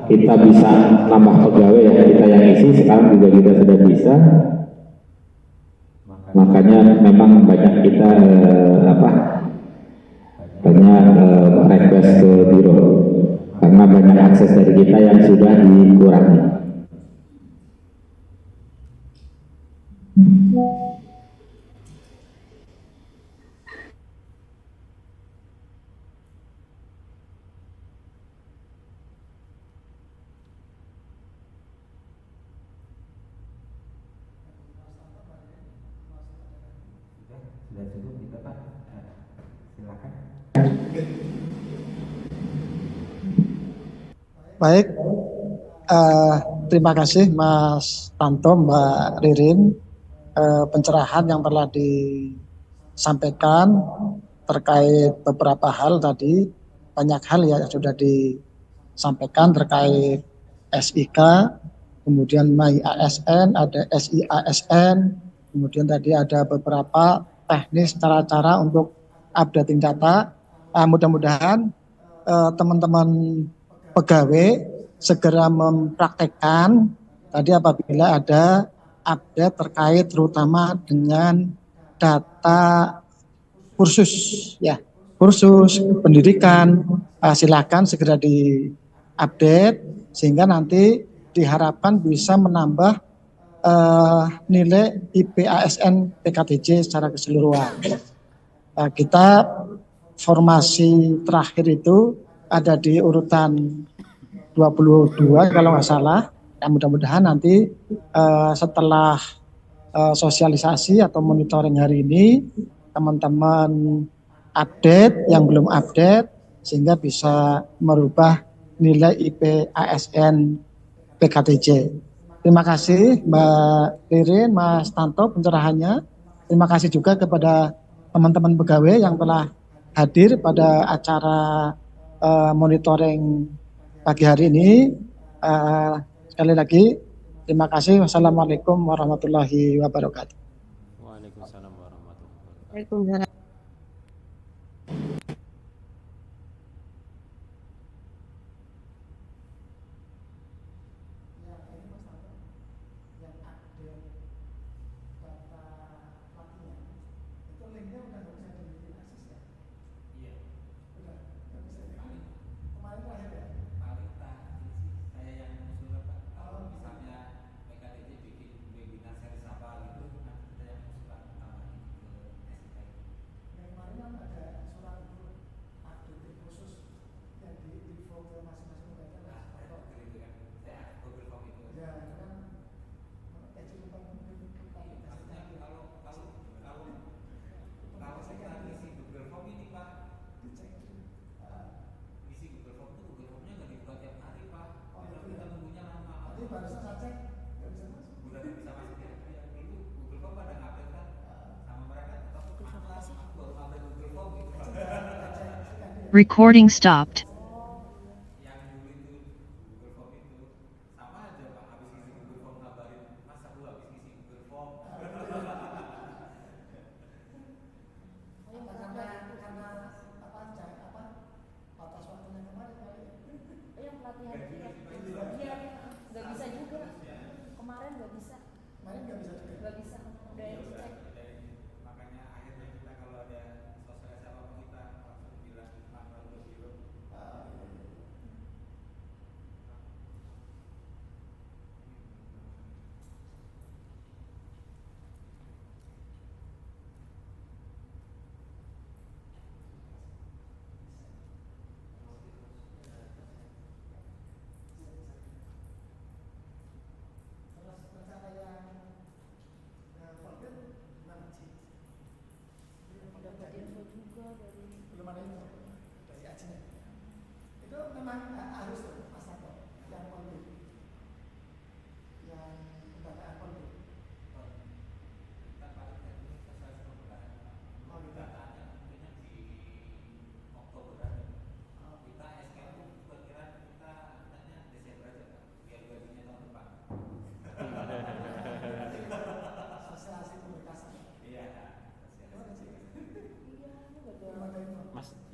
kita bisa nambah pegawai ya, kita yang isi, sekarang juga kita sudah bisa. Makanya memang banyak kita banyak request ke biro karena banyak akses dari kita yang sudah dikurangi. Sudah cukup kita Pak. Silakan. Baik, terima kasih Mas Tanto, Mbak Ririn, pencerahan yang telah disampaikan terkait beberapa hal tadi. Banyak hal ya yang sudah disampaikan terkait SIK, kemudian My ASN, ada SIASN, kemudian tadi ada beberapa teknis cara-cara untuk updating data. Mudah-mudahan teman-teman pegawai segera mempraktekkan tadi apabila ada update terkait terutama dengan data kursus ya, kursus pendidikan, silakan segera diupdate sehingga nanti diharapkan bisa menambah nilai IP ASN PKTJ secara keseluruhan. Kita formasi terakhir itu ada di urutan 22 kalau nggak salah. Ya, mudah-mudahan nanti setelah sosialisasi atau monitoring hari ini teman-teman update yang belum update sehingga bisa merubah nilai IP ASN PKTJ. Terima kasih Mbak Ririn, Mas Tanto pencerahannya. Terima kasih juga kepada teman-teman pegawai yang telah hadir pada acara monitoring pagi hari ini. Sekali lagi terima kasih. Wassalamualaikum warahmatullahi wabarakatuh. Waalaikumsalam warahmatullahi wabarakatuh. Waalaikumsalam. Recording stopped.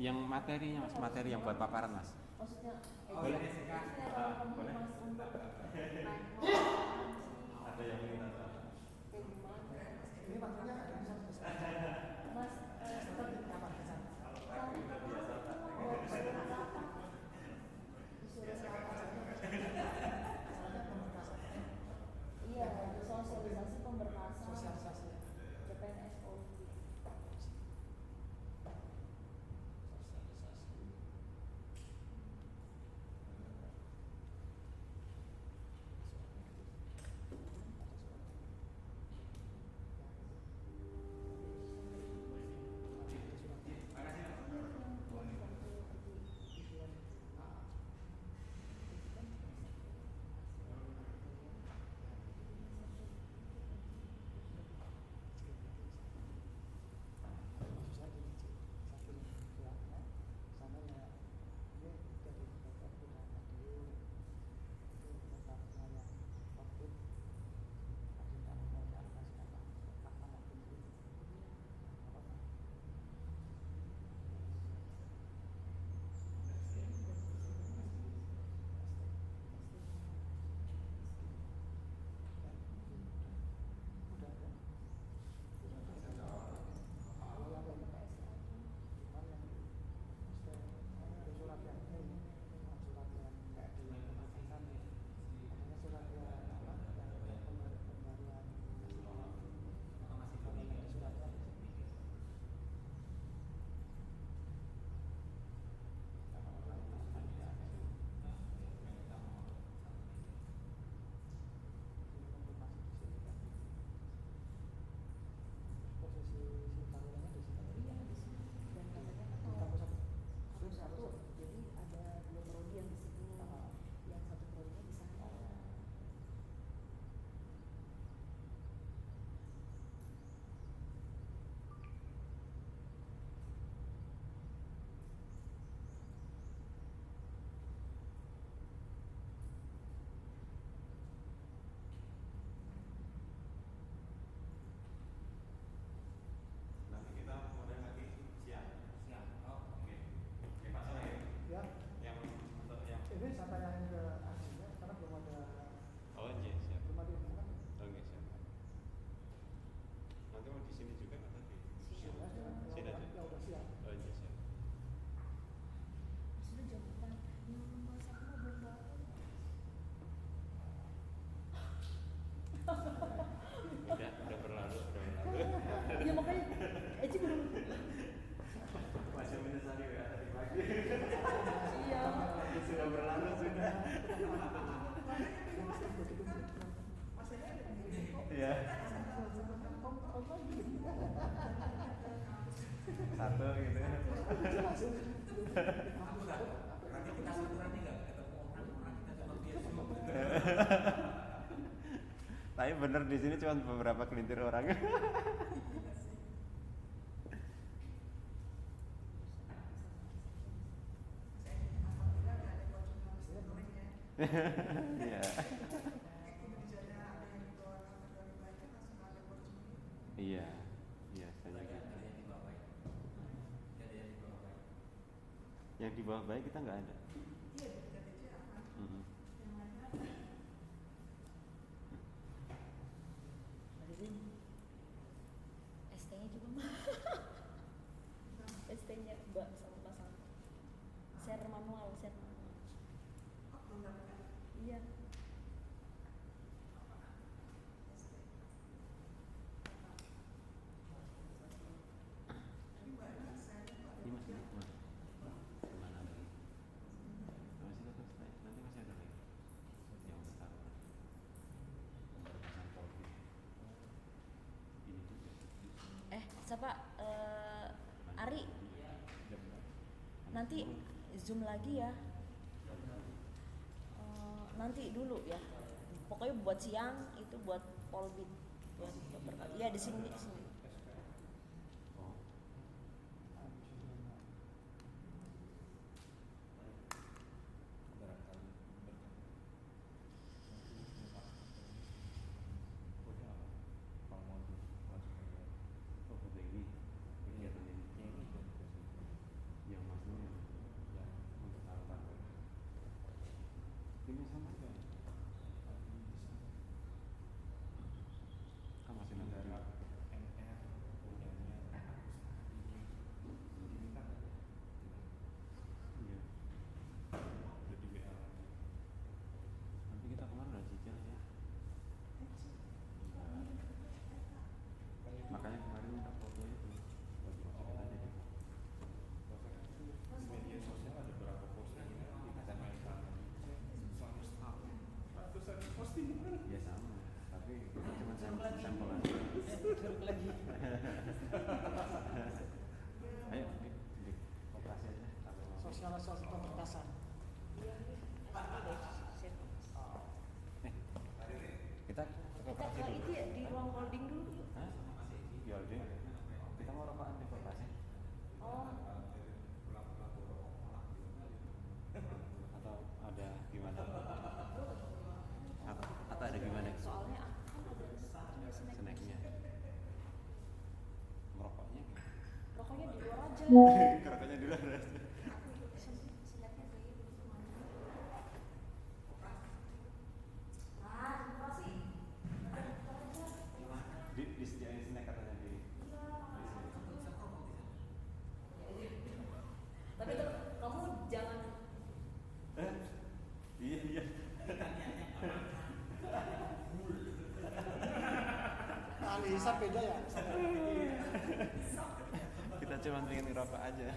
Yang materinya mas, materi yang buat paparan mas. Maksudnya Boleh. boleh mas untuk Ada yang minta. Ini materinya ada bisa mas seperti apa? iya sosialisasi pemberkasan Sosialisasi. CPNS Polri. Nanti kita mulai lagi siang. Oh, oke. Oke Pak Soleh. Ya. Yang untuk yang Ini saya tanyain ke aslinya karena belum ada. Oh iya siap. Belum ada yang kan? Oke siap. Nanti mau di sini juga atau di sini aja? Ya udah siap. Oh iya siap. Sudah jam 4 yang mas aku mau belum bangun. Udah berlalu. Ya makanya Eci belum. Masih menyesali ya tadi pagi. Iya. Sudah berlalu sudah. Iya. Satu gitu. Nanti kita saturan nggak ketemu orang kita cuma biasa. Tapi bener di sini cuma beberapa kelintir orang. Iya. Iya, biasanya gitu. Yang di bawah baik kita nggak ada. ST-nya juga mah. ST-nya Mbak sama pasang. Share manual. Iya. Ini masih kemana lagi? Masih tetap nanti masih ada lagi yang besar. Pemberkasan Polri. Ini juga. Siapa? Ari. Nanti Zoom lagi ya. Nanti dulu ya. Pokoknya buat siang itu buat Polbit. Iya di sini. Yang Ayo di operasi aja. Sosialisasi pemberkasan. Kita ke operasi Kita dulu. itu ya di ruang holding dulu yuk. Hah? Ya udah. Kita mau rokokan di operasi. Oh, Atau ada gimana? Atau ada gimana? soalnya kan ada snack. Snacknya. Merokoknya gimana? Rokoknya di luar aja. Rokoknya di luar aja. Snacknya kayaknya begitu mana? Disediain snack katanya di sini. Tapi tetap kamu jangan Iya. Ahli hisab beda ya. Kita cuma pengen ngerokok aja.